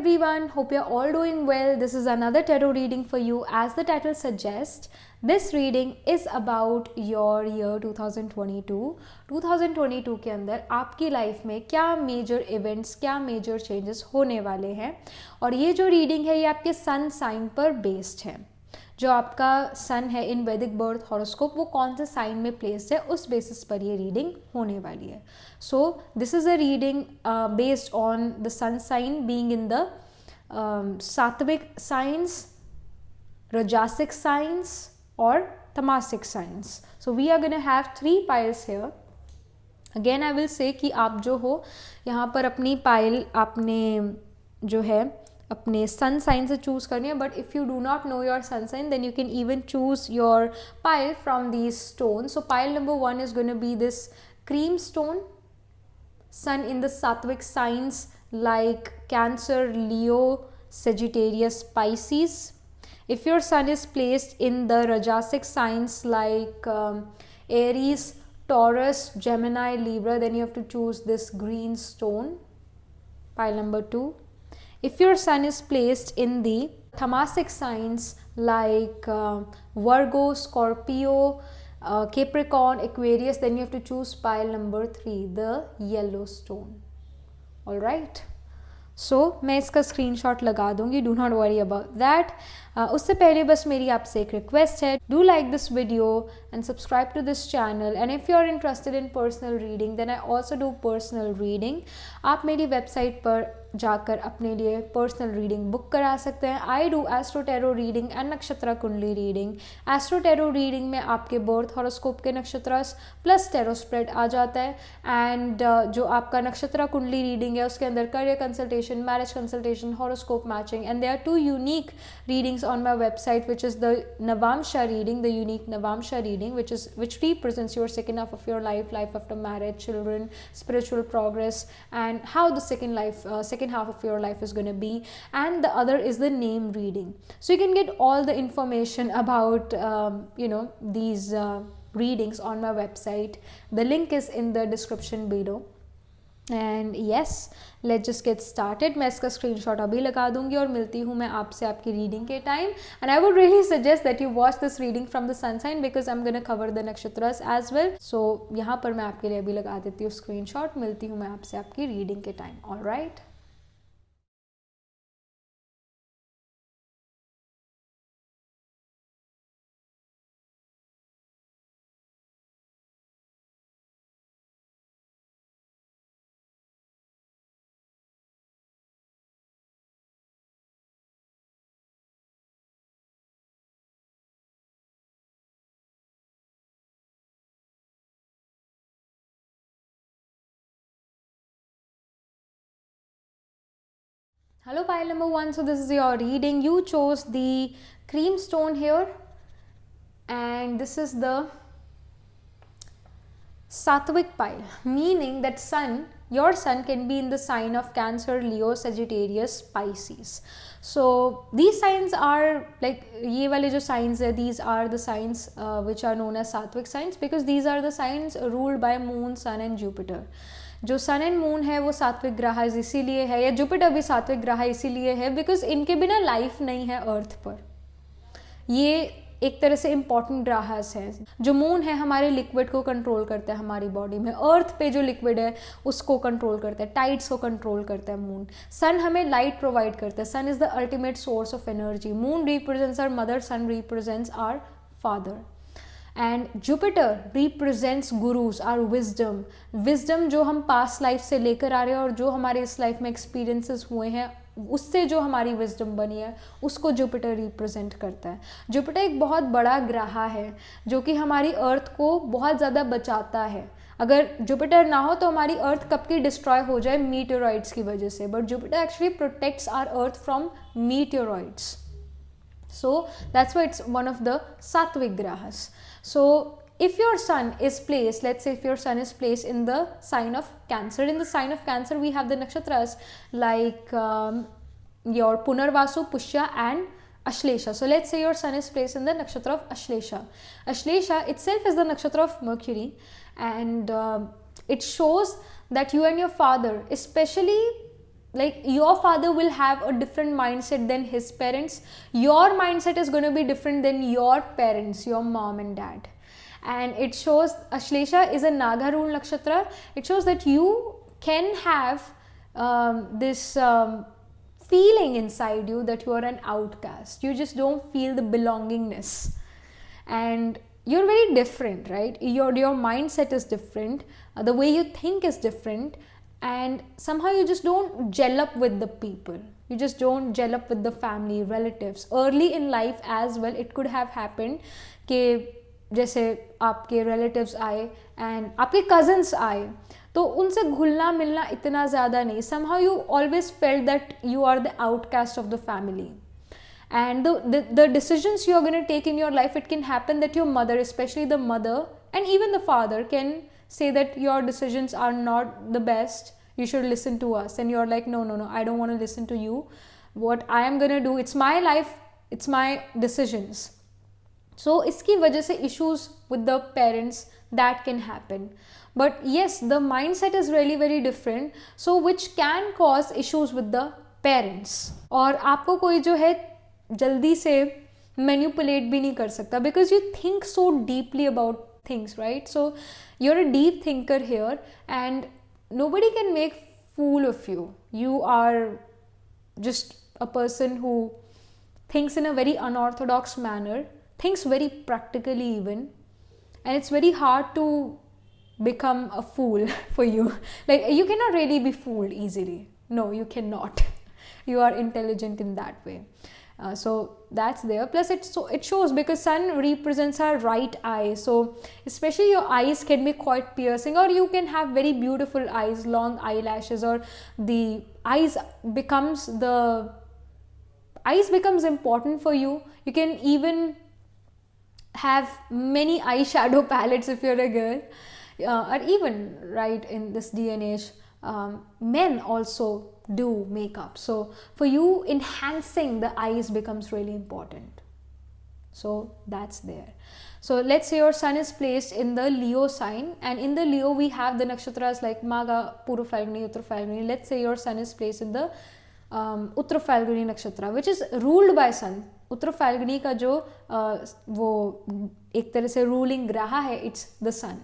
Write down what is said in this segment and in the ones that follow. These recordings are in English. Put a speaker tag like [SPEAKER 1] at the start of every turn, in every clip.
[SPEAKER 1] everyone, hope you're all doing well. This is another tarot reading for you. As the title suggests, this reading is about your year 2022. 2022 के अंदर आपकी life में क्या major events, क्या major changes होने वाले हैं, और ये जो रीडिंग है ये आपके सन साइन पर बेस्ड है। जो आपका सन है इन वैदिक बर्थ हॉरोस्कोप वो कौन से साइन में प्लेस्ड है उस बेसिस पर ये रीडिंग होने वाली है। So this is a reading based on the sun sign being in the sattvic signs, rajasic signs or tamasic signs. So we are going to have 3 piles here. Again I will say कि आप जो हो यहाँ पर अपनी pile आपने जो है अपने सन साइन से चूज़ करनी है, but if you do not know your sun sign then you can even choose your pile from these stone. So pile number 1 is going to be this cream stone, sun in the sattvic signs like Cancer, Leo, Sagittarius, Pisces. If your sun is placed in the rajasic signs like Aries, Taurus, Gemini, Libra, then you have to choose this green stone, pile number 2. If your sun is placed in the Tamasic signs like Virgo, Scorpio, Capricorn, Aquarius, then you have to choose pile number 3, the yellow stone. All right. So मैं इसका screenshot लगा दूंगी, do not worry about that. उससे पहले बस मेरी आपसे एक रिक्वेस्ट है, do like this video and subscribe to this channel, and if you are interested in personal reading then I also do personal reading. आप मेरी वेबसाइट पर जाकर अपने लिए पर्सनल रीडिंग बुक करा सकते हैं. I do astro tarot reading and नक्षत्र कुंडली रीडिंग. एस्ट्रो टैरो रीडिंग में आपके बर्थ हॉरोस्कोप के नक्षत्रस प्लस टैरो स्प्रेड आ जाता है, एंड जो आपका नक्षत्र कुंडली रीडिंग है उसके अंदर career consultation, marriage consultation, horoscope matching, and there are 2 unique readings on my website, which is the Navamsha reading, the unique Navamsha reading, which represents your second half of your life, life after marriage, children, spiritual progress, and how the second half of your life is going to be. And the other is the name reading. So you can get all the information about these readings on my website. The link is in the description below. And yes, let's just get started. मैं इसका screenshot अभी लगा दूंगी और मिलती हूँ मैं आपसे आपकी रीडिंग के time. And I would really suggest that you watch this reading from the sun sign because I am gonna cover the nakshatras as well. So यहाँ पर मैं आपके लिए अभी लगा देती हूँ स्क्रीनशॉट. मिलती हूँ मैं आपसे आपकी रीडिंग के time. All right. Hello pile number 1. So this is your reading. You chose the cream stone here, and this is the Sattvic pile, meaning that your sun can be in the sign of Cancer, Leo, Sagittarius, Pisces. So these signs are like ये वाले जो signs है, these are the signs which are known as Sattvic signs because these are the signs ruled by Moon, Sun and Jupiter. जो सन and moon है वो सात्विक ग्रह इसीलिए है, या जुपिटर भी सात्विक ग्रह इसीलिए है बिकॉज इनके बिना लाइफ नहीं है अर्थ पर. ये एक तरह से इम्पॉर्टेंट ग्रहस है. जो मून है हमारे लिक्विड को कंट्रोल करता है हमारी बॉडी में, अर्थ पे जो लिक्विड है उसको कंट्रोल करता है, टाइड्स को कंट्रोल करता है मून. सन हमें लाइट प्रोवाइड करता है. Sun is the ultimate source of energy. Moon represents our mother, sun represents our father, and Jupiter represents gurus, our wisdom जो हम पास्ट लाइफ से लेकर आ रहे हैं और जो हमारे इस लाइफ में एक्सपीरियंसेस हुए हैं उससे जो हमारी विजडम बनी है उसको जुपिटर रिप्रेजेंट करता है. जुपिटर एक बहुत बड़ा ग्रह है जो कि हमारी अर्थ को बहुत ज़्यादा बचाता है. अगर जुपिटर ना हो तो हमारी अर्थ कब की डिस्ट्रॉय हो जाए मीटेओराइड्स की वजह से, but Jupiter actually protects our earth from meteoroids. So that's why it's one of the Sattvic grahas. So if your sun is placed, let's say if your sun is placed in the sign of Cancer, in the sign of Cancer we have the nakshatras like your Punarvasu, Pushya and Ashlesha. So let's say your sun is placed in the nakshatra of Ashlesha. Ashlesha itself is the nakshatra of Mercury, and it shows that you and your father, especially like your father will have a different mindset than his parents. Your mindset is going to be different than your parents, your mom and dad. And it shows, Ashlesha is a Naga rule nakshatra. It shows that you can have this feeling inside you that you are an outcast. You just don't feel the belongingness. And you're very different, right? Your mindset is different. The way you think is different. And somehow you just don't gel up with the people. You just don't gel up with the family, relatives. Early in life as well, it could have happened कि जैसे आपके relatives आए and आपके cousins आए, तो उनसे घुलना मिलना इतना ज़्यादा नहीं. Somehow you always felt that you are the outcast of the family. And the decisions you are going to take in your life, it can happen that your mother, especially the mother and even the father, can say that your decisions are not the best, you should listen to us. And you're like, no, I don't want to listen to you. What I am going to do, it's my life, it's my decisions. So iski wajah se issues with the parents that can happen. But yes, the mindset is really very different, so which can cause issues with the parents. और आपको कोई जो है जल्दी से manipulate भी नहीं कर सकता, because you think so deeply about things, right? So you're a deep thinker here, and nobody can make fool of you. You are just a person who thinks in a very unorthodox manner, thinks very practically even, and it's very hard to become a fool for you. Like, you cannot really be fooled easily. No, you cannot. You are intelligent in that way. So that's there. Plus it shows because sun represents our right eye, so especially your eyes can be quite piercing, or you can have very beautiful eyes, long eyelashes, or the eyes becomes important for you. You can even have many eyeshadow palettes if you're a girl, or even right in this day and age, men also do makeup. So for you, enhancing the eyes becomes really important. So that's there. So let's say your sun is placed in the Leo sign, and in the Leo we have the nakshatras like Magha, Purva Phalguni, Uttara Phalguni. Let's say your sun is placed in the Uttara Phalguni nakshatra, which is ruled by sun. Uttara Phalguni का जो वो एक तरह से ruling Ghraha है, it's the sun.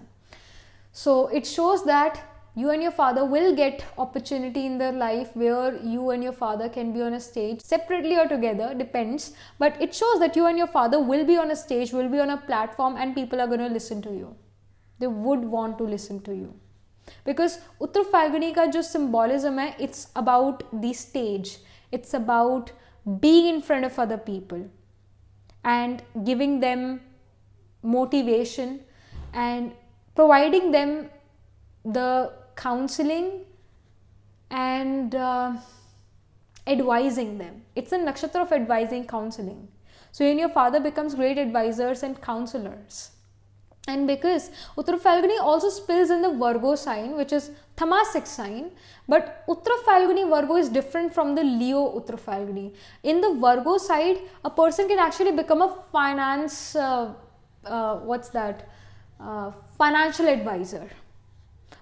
[SPEAKER 1] So it shows that you and your father will get opportunity in their life where you and your father can be on a stage, separately or together, depends. But it shows that you and your father will be on a stage, will be on a platform, and people are going to listen to you. They would want to listen to you. Because Uttara Phalguni ka jo symbolism hai, it's about the stage. It's about being in front of other people and giving them motivation and providing them the counseling and advising them. It's a nakshatra of advising, counseling. So you and your father becomes great advisors and counselors. And because Uttara Phalguni also spills in the Virgo sign, which is Tamasic sign, but Uttara Phalguni Virgo is different from the Leo Uttara Phalguni. In the Virgo side, a person can actually become a financial advisor.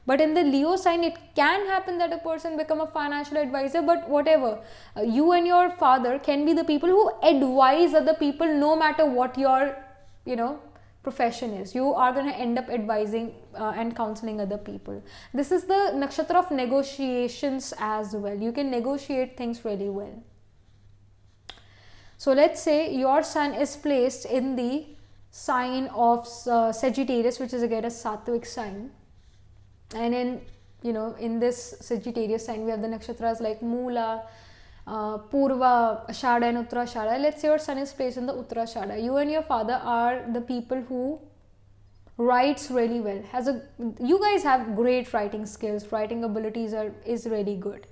[SPEAKER 1] But in the Leo sign, it can happen that a person become a financial advisor, but whatever. You and your father can be the people who advise other people, no matter what your, profession is. You are going to end up advising and counseling other people. This is the nakshatra of negotiations as well. You can negotiate things really well. So let's say your sun is placed in the sign of Sagittarius, which is again a Sattvic sign. And in this Sagittarius sign, we have the nakshatras like Moola, Purva, Ashada and Uttara Ashada. Let's say your sun is placed in the Uttara Ashada. You and your father are the people who writes really well. You guys have great writing skills. Writing abilities is really good.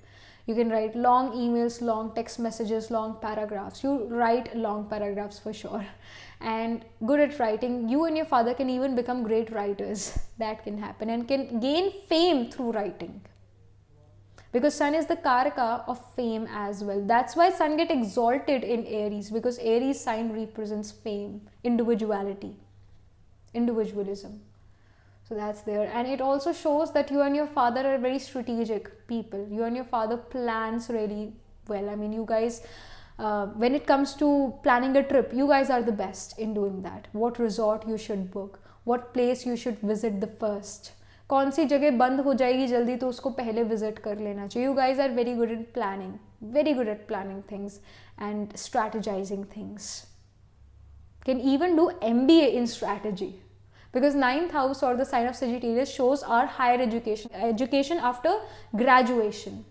[SPEAKER 1] You can write long emails, long text messages, long paragraphs. You write long paragraphs for sure. And good at writing. You and your father can even become great writers. That can happen, and can gain fame through writing. Because sun is the karaka of fame as well. That's why sun get exalted in Aries, because Aries sign represents fame, individuality, individualism. So that's there. And it also shows that you and your father are very strategic people. You and your father plans really well. I mean, you guys, when it comes to planning a trip, you guys are the best in doing that. What resort you should book, what place you should visit the first, कौन सी जगह बंद हो जाएगी जल्दी तो उसको पहले visit कर लेना चाहिए. You guys are very good at planning, very good at planning things and strategizing things. Can even do MBA in strategy. Because 9th house or the sign of Sagittarius shows our higher education after graduation.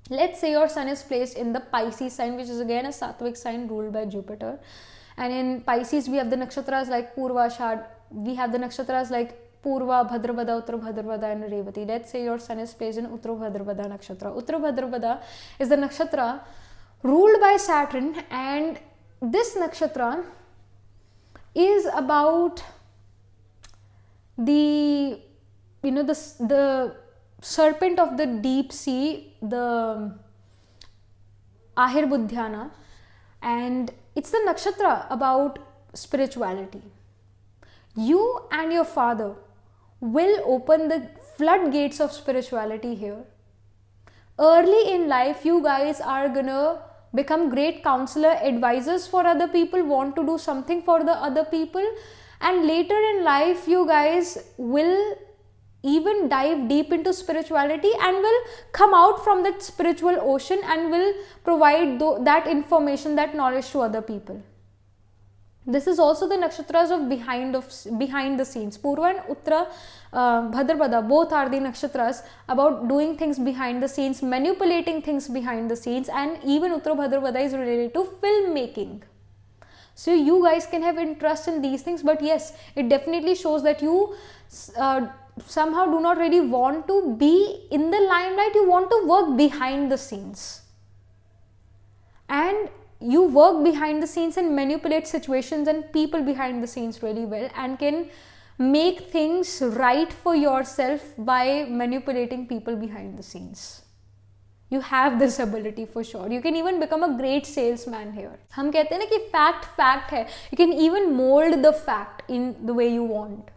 [SPEAKER 1] Let's say your sun is placed in the Pisces sign, which is again a Sattvic sign ruled by Jupiter. And in Pisces, we have the nakshatras like Purva, Shad. We have the nakshatras like Purva, Bhadrapada, Uttara Bhadrapada and Revati. Let's say your sun is placed in Uttara Bhadrapada nakshatra. Uttara Bhadrapada is the nakshatra ruled by Saturn, and this nakshatra is about the serpent of the deep sea, the Ahir Budhyana, and it's the nakshatra about spirituality. You and your father will open the floodgates of spirituality here. Early in life, you guys are gonna become great counselor, advisors for other people, want to do something for the other people. And later in life, you guys will even dive deep into spirituality and will come out from that spiritual ocean and will provide that information, that knowledge to other people. This is also the nakshatras of behind the scenes. Purva and Uttara Bhadrapada, both are the nakshatras about doing things behind the scenes, manipulating things behind the scenes, and even Uttara Bhadrapada is related to filmmaking. So you guys can have interest in these things, but yes, it definitely shows that you somehow do not really want to be in the limelight. You want to work behind the scenes. And you work behind the scenes and manipulate situations and people behind the scenes really well, and can make things right for yourself by manipulating people behind the scenes. You have this ability for sure. You can even become a great salesman here. हम कहते हैं ना कि fact है. You can even mold the fact in the way you want.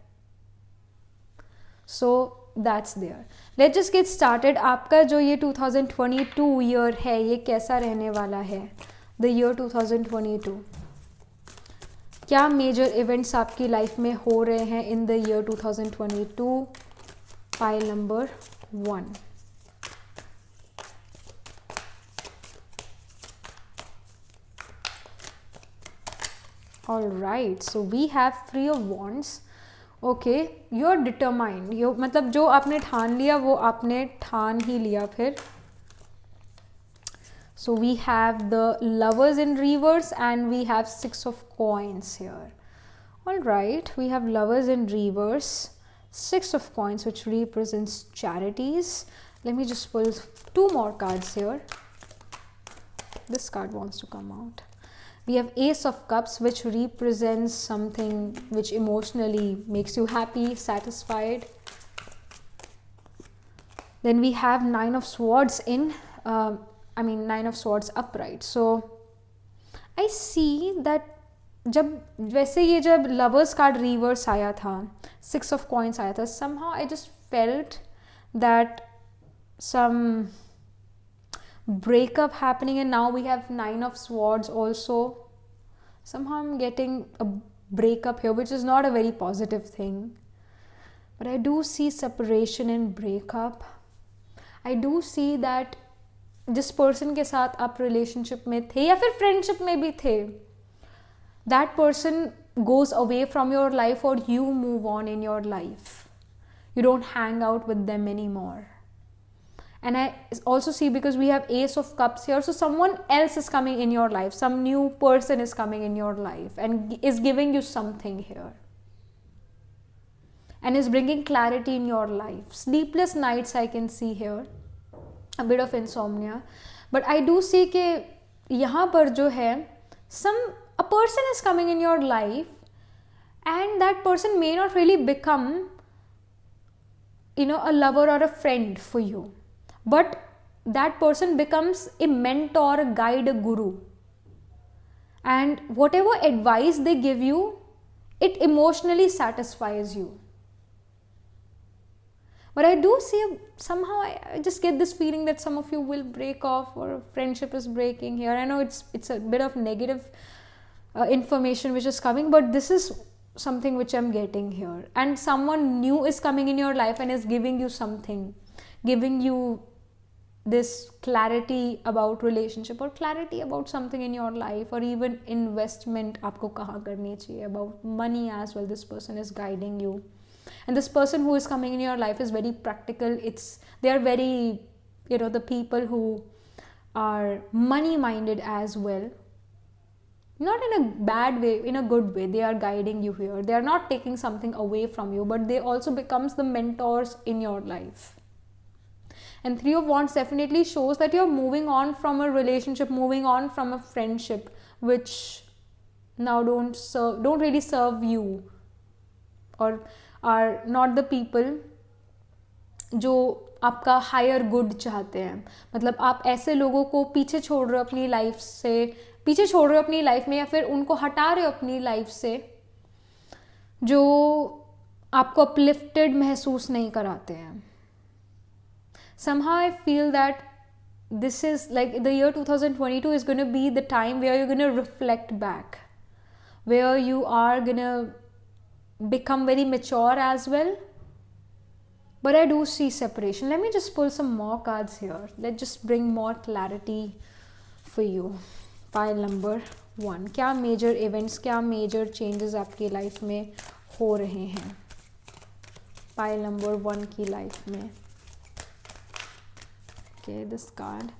[SPEAKER 1] So that's there. Let's just get started. आपका जो ये 2022 year है, ये कैसा रहने वाला है? The year 2022. क्या major events आपकी life में हो रहे हैं in the year 2022? Pile number 1. Alright, so we have 3 of wands. Okay, you're determined. मतलब जो आपने ठान लिया वो आपने ठान ही लिया फिर. So we have the lovers in reverse and we have 6 of coins here. Alright, we have lovers in reverse, 6 of coins, which represents charities. Let me just pull 2 more cards here. This card wants to come out. We have Ace of Cups, which represents something which emotionally makes you happy, satisfied. Then we have 9 of Swords in, 9 of Swords upright. So I see that वैसे ये जब Lovers card reverse आया था, 6 of Coins आया था, somehow I just felt that some breakup happening, and now we have 9 of Swords also. Somehow I'm getting a breakup here, which is not a very positive thing. But I do see separation and breakup. I do see that जिस person के साथ आप relationship में थे या फिर friendship में भी थे, that person goes away from your life or you move on in your life. You don't hang out with them anymore. And I also see, because we have Ace of Cups here, so someone else is coming in your life. Some new person is coming in your life and is giving you something here. And is bringing clarity in your life. Sleepless nights I can see here. A bit of insomnia. But I do see कि यहाँ पर जो है, a person is coming in your life and that person may not really become, a lover or a friend for you. But that person becomes a mentor, a guide, a guru. And whatever advice they give you, it emotionally satisfies you. But I do see somehow I just get this feeling that some of you will break off, or a friendship is breaking here. I know it's a bit of negative information which is coming, but this is something which I'm getting here. And someone new is coming in your life and is giving you something, giving you this clarity about relationship, or clarity about something in your life, or even investment आपको कहाँ करनी चाहिए, about money as well. This person is guiding you, and this person who is coming in your life is very practical. They are very, the people who are money minded as well, not in a bad way, in a good way. They are guiding you here. They are not taking something away from you, but they also becomes the mentors in your life. And Three of Wands definitely shows that you're moving on from a relationship, moving on from a friendship which now don't really serve you, or are not the people जो आपका higher good चाहते हैं. मतलब आप ऐसे लोगों को पीछे छोड़ रहे हो अपनी लाइफ से, पीछे छोड़ रहे हो अपनी लाइफ में, या फिर उनको हटा रहे हो अपनी लाइफ से, जो आपको अपलिफ्टेड महसूस नहीं कराते हैं. Somehow I feel that this is like the year 2022 is going to be the time where you're going to reflect back, where you are going to become very mature as well. But I do see separation. Let me just pull some more cards here. Let's just bring more clarity for you. Pile number 1. क्या major events, क्या major changes आपकी life में हो रहे हैं pile number 1 की life में. Okay, this card.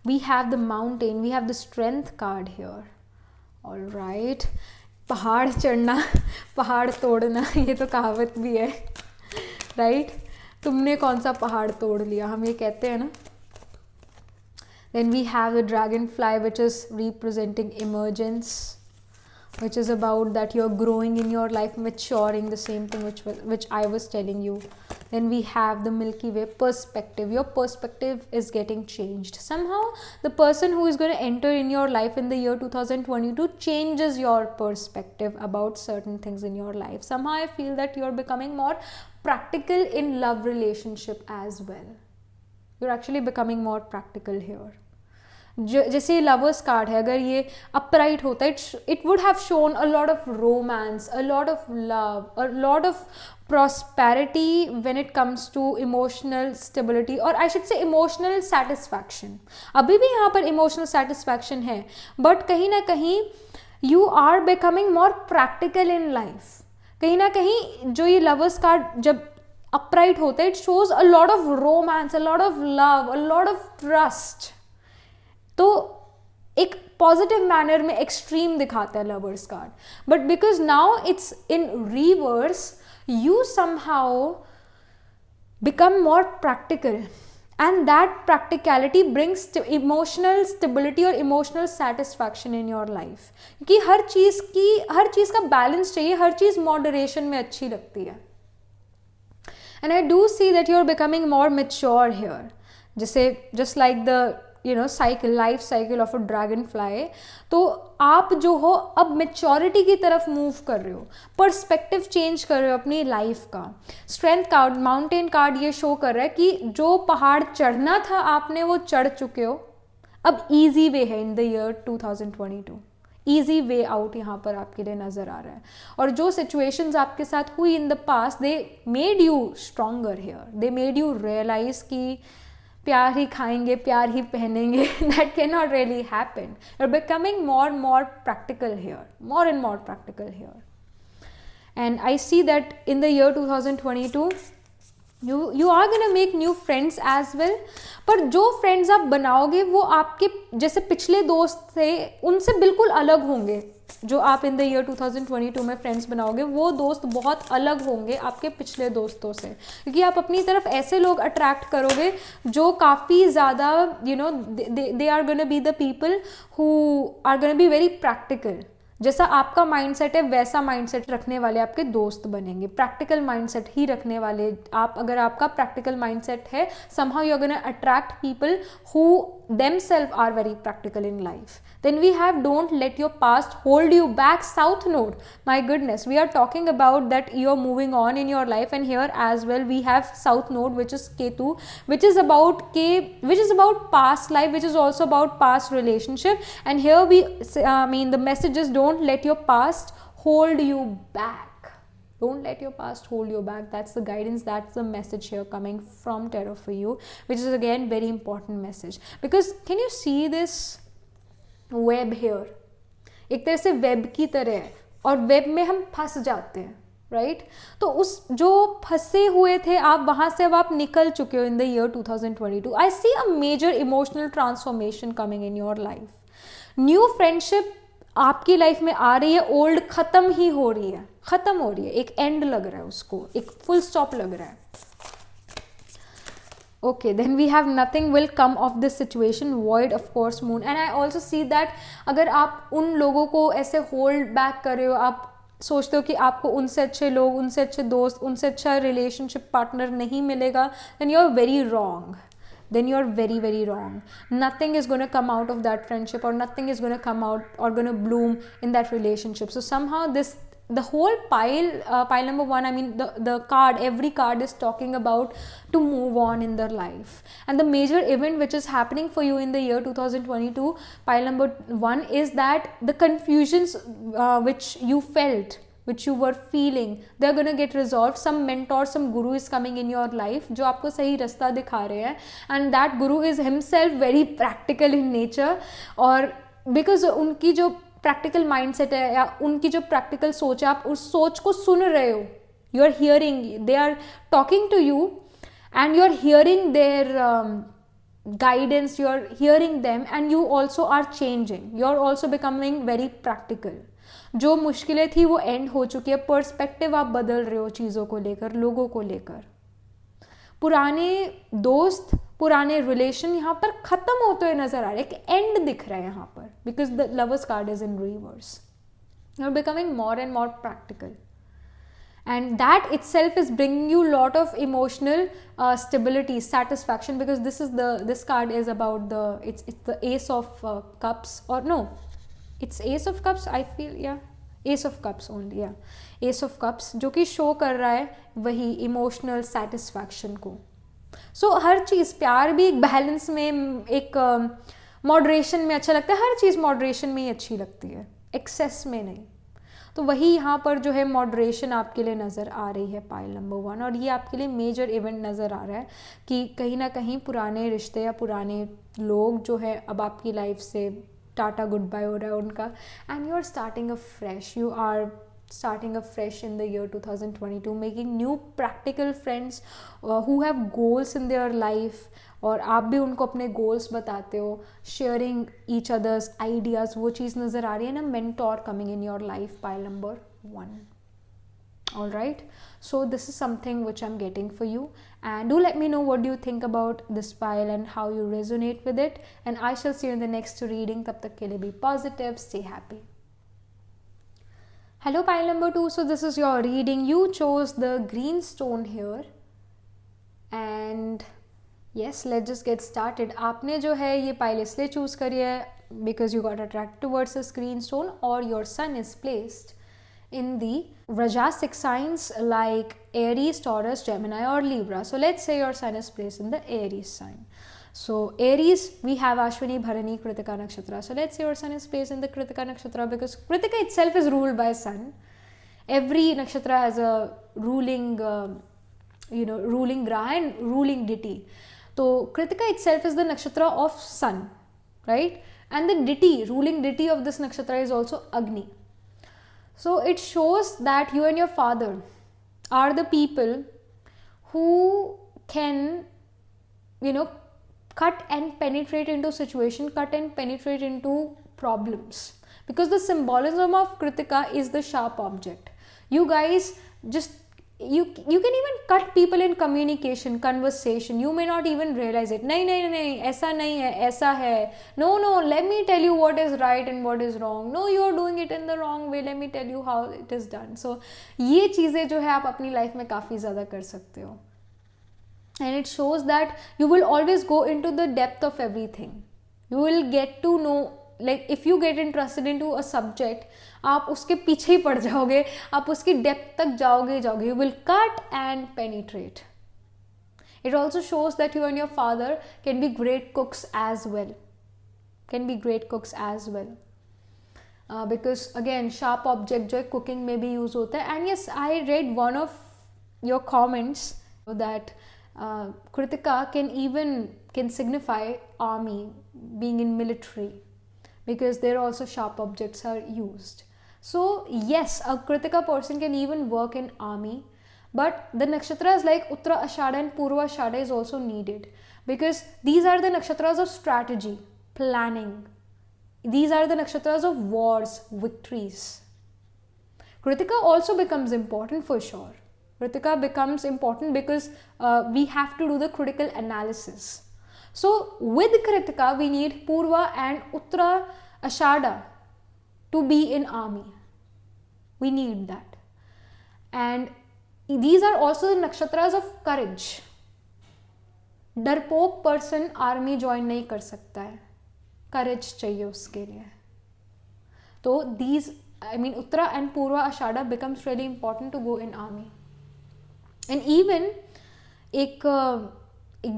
[SPEAKER 1] We have the mountain. We have the strength card here. All right. पहाड़ चढ़ना, पहाड़ तोड़ना, ये तो कहावत भी है, right? तुमने कौन सा पहाड़ तोड़ लिया, हम ये कहते हैं ना. Then we have the dragonfly, which is representing emergence, which is about that you're growing in your life, maturing, the same thing which I was telling you. Then we have the Milky Way, perspective. Your perspective is getting changed. Somehow the person who is going to enter in your life in the year 2022 changes your perspective about certain things in your life. Somehow I feel that you're becoming more practical in love relationship as well. You're actually becoming more practical here. जैसे lovers card है, अगर ये upright होता है, it would have shown a lot of romance, a lot of love, a lot of prosperity when it comes to emotional stability, or I should say emotional satisfaction. अभी भी यहाँ पर emotional satisfaction है, but कहीं ना कहीं you are becoming more practical in life. कहीं ना कहीं जो ये लवर्स कार्ड जब अपराइट होता है, it shows a lot of romance, a lot of love, a lot of trust. तो एक पॉजिटिव मैनर में एक्सट्रीम दिखाता है lovers card. But because now it's in reverse, you somehow become more practical, and that practicality brings emotional stability और emotional satisfaction in your life. क्योंकि हर चीज़ का balance चाहिए, हर चीज़ मॉडरेशन में अच्छी लगती है. And I do see that you are becoming more mature here. जैसे just like the cycle, life cycle of a dragonfly. तो आप जो हो अब मेच्योरिटी की तरफ मूव कर रहे हो, पर्सपेक्टिव चेंज कर रहे हो अपनी लाइफ का. स्ट्रेंथ कार्ड, माउंटेन कार्ड ये शो कर रहा है कि जो पहाड़ चढ़ना था आपने, वो चढ़ चुके हो. अब ईजी वे है इन the year 2022. Easy way out यहाँ पर आपके लिए नज़र आ रहा है. और जो सिचुएशंस आपके साथ हुई in the past, they made you stronger here. They made you realize कि प्यार ही खाएंगे, प्यार ही पहनेंगे, that cannot really happen. You're becoming more and more practical here, more and more practical here. And I see that in the year 2022, you are going to make new friends as well. पर जो friends आप बनाओगे वो आपके जैसे पिछले दोस्त थे उनसे बिल्कुल अलग होंगे. जो आप इन द ईयर 2022 में फ्रेंड्स बनाओगे, वो दोस्त बहुत अलग होंगे आपके पिछले दोस्तों से. क्योंकि आप अपनी तरफ ऐसे लोग अट्रैक्ट करोगे जो काफ़ी ज़्यादा they are gonna be the people who are gonna be very practical. जैसा आपका माइंडसेट है वैसा माइंडसेट रखने वाले आपके दोस्त बनेंगे, प्रैक्टिकल माइंडसेट ही रखने वाले आप, अगर आपका प्रैक्टिकल माइंडसेट है, somehow you're going to attract people who themselves are very practical in life. Then we have don't let your past hold you back, south node. My goodness, we are talking about that you're moving on in your life, and here as well we have south node, which is Ketu, which is about past life, which is also about past relationship. And here the message is don't let your past hold you back. Don't let your past hold you back. That's the guidance, that's the message here coming from tarot for you, which is again very important message. Because can you see this web here? एक तरह से web की तरह है, और web में हम फंस जाते हैं, राइट? तो उस जो फंसे हुए थे आप, वहाँ से अब आप निकल चुके हो in the year 2022. I see a major emotional transformation coming in your life. New friendship आपकी लाइफ में आ रही है, ओल्ड खत्म ही हो रही है, खत्म हो रही है, एक एंड लग रहा है उसको, एक फुल स्टॉप लग रहा है. Okay, then we have nothing will come of this situation, void of course moon. And I also see that अगर आप उन लोगों को ऐसे होल्ड बैक कर रहे हो, आप सोचते हो कि आपको उनसे अच्छे लोग, उनसे अच्छे दोस्त, उनसे अच्छा रिलेशनशिप पार्टनर नहीं मिलेगा, then you're very wrong. Then you're very, very wrong. Nothing is going to come out of that friendship, or nothing is going to come out or going to bloom in that relationship. So somehow the whole pile number 1, I mean the card, every card is talking about to move on in their life. And the major event which is happening for you in the year 2022, pile number 1, is that the confusions which you felt, which you were feeling, they're going to get resolved. Some mentor, some guru is coming in your life जो आपको सही रास्ता दिखा रहे हैं, and that guru is himself very practical in nature. और because उनकी जो प्रैक्टिकल माइंडसेट है या उनकी जो प्रैक्टिकल सोच है, आप उस सोच को सुन रहे हो, you are hearing, they are talking to you and you are hearing their guidance, you are hearing them, and you also are changing, you are also becoming very practical. जो मुश्किलें थी वो एंड हो चुकी है, पर्सपेक्टिव आप बदल रहे हो चीज़ों को लेकर, लोगों को लेकर. पुराने दोस्त, पुराने रिलेशन यहाँ पर खत्म होते हुए नजर आ रहे हैं, एक एंड दिख रहा है यहाँ पर, because the lovers card is in reverse. You are becoming more and more practical, and that itself is bringing you lot of emotional stability, satisfaction, because this card is about it's the ace of cups, or no, it's ace of cups, I feel, yeah, ace of cups only, yeah, ace of cups, जो कि show कर रहा है वही emotional satisfaction को. सो हर चीज़, प्यार भी एक बैलेंस में, एक मॉडरेशन में अच्छा लगता है, हर चीज़ मॉडरेशन में ही अच्छी लगती है, एक्सेस में नहीं. तो वही यहाँ पर जो है मॉडरेशन आपके लिए नज़र आ रही है पाइल नंबर 1, और ये आपके लिए मेजर इवेंट नज़र आ रहा है कि कहीं ना कहीं पुराने रिश्ते या पुराने लोग जो है अब आपकी लाइफ से टाटा गुड बाय हो रहा है उनका, and you are starting a fresh, you are starting afresh in the year 2022, making new practical friends who have goals in their life, और आप भी उनको अपने goals बताते हो, sharing each other's ideas, वो चीज़ नज़र आ रही है ना, mentor coming in your life, pile number 1. Alright, so this is something which I'm getting for you, and do let me know what do you think about this pile and how you resonate with it, and I shall see you in the next reading. तब तक के लिए be positive, stay happy. Hello pile number 2, so this is your reading. You chose the green stone here, and yes, let's just get started. आपने जो है ये pile इसलिए choose करी है because you got attracted towards this green stone, or your sun is placed in the Rajasic signs like Aries, Taurus, Gemini or Libra. So let's say your sun is placed in the Aries sign. So Aries, we have Ashwini, Bharani, Kritika Nakshatra. So let's say your sun is placed in the Kritika Nakshatra, because Kritika itself is ruled by sun. Every nakshatra has a ruling, ruling Ghraha and ruling deity. So Kritika itself is the nakshatra of sun, right? And the deity, ruling deity of this nakshatra is also Agni. So it shows that you and your father are the people who can, cut and penetrate into situation, cut and penetrate into problems, because the symbolism of Kritika is the sharp object. You guys just you can even cut people in communication, conversation. You may not even realize it. नहीं, ऐसा नहीं है, ऐसा है. No, let me tell you what is right and what is wrong. No, you are doing it in the wrong way. Let me tell you how it is done. So ये चीज़ें जो है आप अपनी लाइफ में काफ़ी ज़्यादा कर सकते हो. And it shows that you will always go into the depth of everything. You will get to know, like if you get interested into a subject, आप उसके पीछे ही पड़ जाओगे, आप उसकी डेप्थ तक जाओगे. You will cut and penetrate. It also shows that you and your father can be great cooks as well. Because again, sharp object जो cooking में भी use होता है. And yes, I read one of your comments that Kritika can signify army, being in military, because there also sharp objects are used. So yes, a Kritika person can even work in army, but the nakshatras like Uttara Ashada and Purva Ashada is also needed, because these are the nakshatras of strategy, planning. These are the nakshatras of wars, victories. Kritika also becomes important for sure. Kritika becomes important because we have to do the critical analysis. So with Kritika, we need Purva and Uttara Ashada to be in army. We need that. And these are also the nakshatras of courage. डरपोक person army join नहीं कर सकता है. Courage चाहिए उसके लिए. तो these, I mean, Uttara and Purva Ashada becomes really important to go in army. And even एक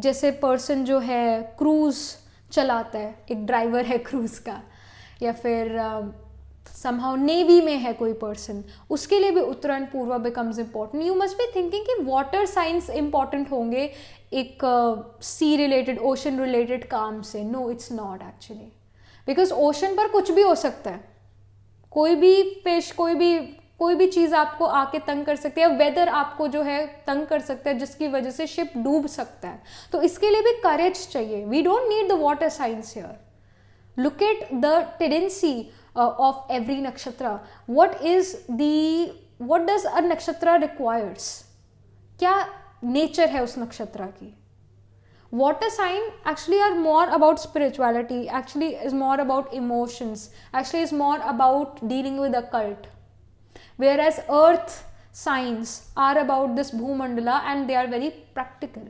[SPEAKER 1] जैसे पर्सन जो है क्रूज चलाता है, एक ड्राइवर है क्रूज का, या फिर समहाउ नेवी में है कोई पर्सन, उसके लिए भी Uttarayan Purva becomes important. You must be thinking कि वाटर साइंस इम्पॉर्टेंट होंगे एक सी रिलेटेड, ओशन रिलेटेड काम से. No, it's not actually, because ocean पर कुछ भी हो सकता है. कोई भी फिश, कोई भी चीज़ आपको आके तंग कर सकती है. वेदर आपको जो है तंग कर सकता है, जिसकी वजह से शिप डूब सकता है. तो इसके लिए भी करेज चाहिए. We don't need the water signs here. Look at the tendency of every nakshatra. what does a nakshatra requires? क्या नेचर है उस नक्षत्र की? Water sign actually are more about spirituality, actually is more about emotions, actually is more about dealing with occult. Whereas earth signs are about this Bhumandala and they are very practical.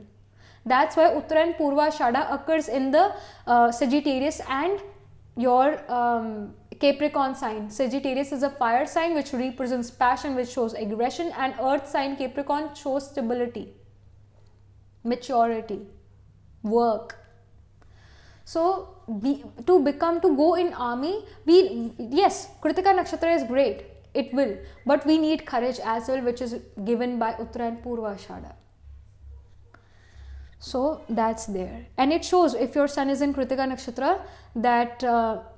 [SPEAKER 1] That's why Uttara and Purva Shada occurs in the Sagittarius and your Capricorn sign. Sagittarius is a fire sign which represents passion, which shows aggression, and earth sign Capricorn shows stability, maturity, work. So to go in army, yes, Kritika Nakshatra is great. It will, but we need courage as well, which is given by Uttara and Purva Shada. So that's there, and it shows if your sun is in Kritika Nakshatra that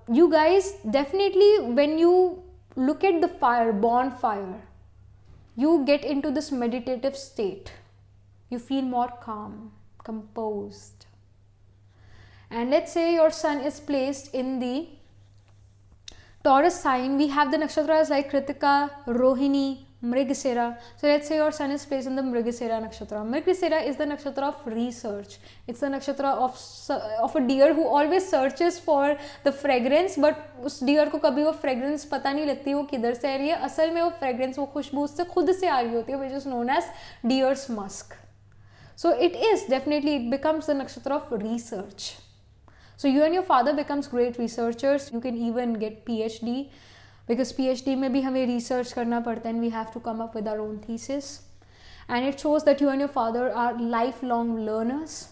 [SPEAKER 1] you guys definitely, when you look at the fire, bonfire, you get into this meditative state. You feel more calm, composed. And let's say your sun is placed in the Taurus sign. We have the nakshatras like Kritika, Rohini, Mrigasira. So let's say your sun is placed in the Mrigasira nakshatra. Mrigasira is the nakshatra of research. It's the nakshatra of a deer who always searches for the fragrance, but उस deer को कभी वो fragrance पता नहीं लगती वो किधर से आ रही है. असल में वो fragrance, वो खुशबू उससे खुद से आ रही होती है, which is known as deer's musk. So it is definitely, it becomes the nakshatra of research. So you and your father becomes great researchers. You can even get PhD, because PhD में भी हमें research करना पड़ता है, and we have to come up with our own thesis. And it shows that you and your father are lifelong learners.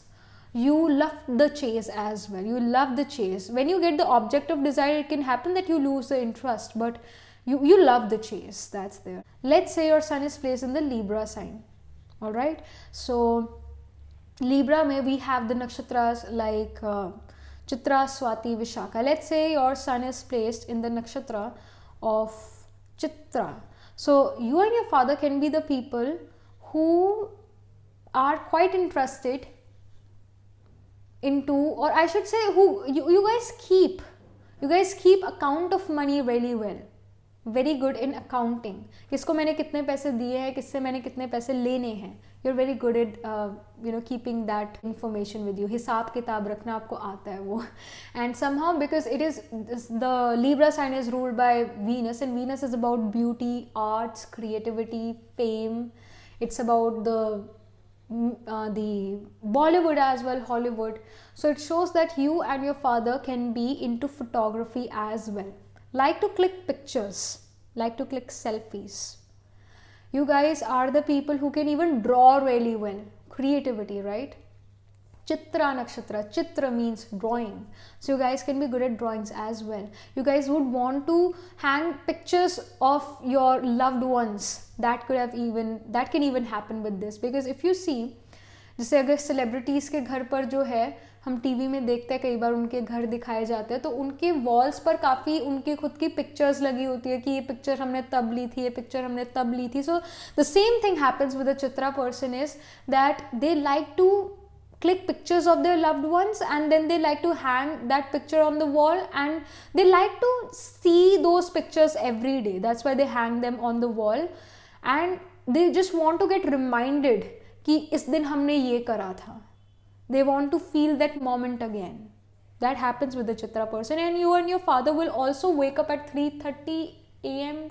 [SPEAKER 1] You love the chase as well. You love the chase. When you get the object of desire, it can happen that you lose the interest, but you love the chase. That's there. Let's say your sun is placed in the Libra sign. Alright. So Libra may we have the nakshatras like Chitra, Swati, Vishaka. Let's say your sun is placed in the nakshatra of Chitra. So you and your father can be the people who are quite interested into, or I should say, who you guys keep account of money really well. very good in accounting. किसको मैंने कितने पैसे दिए हैं, किससे मैंने कितने पैसे लेने हैं. You're very good at keeping that information with you. हिसाब किताब रखना आपको आता है वो. And somehow because it is the Libra sign is ruled by Venus, and Venus is about beauty, arts, creativity, fame. It's about the Bollywood as well, Hollywood. So it shows that you and your father can be into photography as well. Like to click pictures, like to click selfies. You guys are the people who can even draw really well. Creativity, right? Chitra nakshatra. Chitra means drawing. So you guys can be good at drawings as well. You guys would want to hang pictures of your loved ones. That can even happen with this. Because if you see, जैसे अगर celebrities के घर पर जो है, हम TV में देखते हैं कई बार उनके घर दिखाए जाते हैं, तो उनके वॉल्स पर काफ़ी उनकी खुद की पिक्चर्स लगी होती है कि ये पिक्चर हमने तब ली थी, ये पिक्चर हमने तब ली थी. So the same thing happens with a Chitra person is that they like to click pictures of their loved ones, and then they like to hang that picture on the wall, and they like to see those pictures every day. That's why they hang them on the wall, and they just want to get reminded कि इस दिन हमने ये करा था. They want to feel that moment again. That happens with the Chitra person. And you and your father will also wake up at 3:30 AM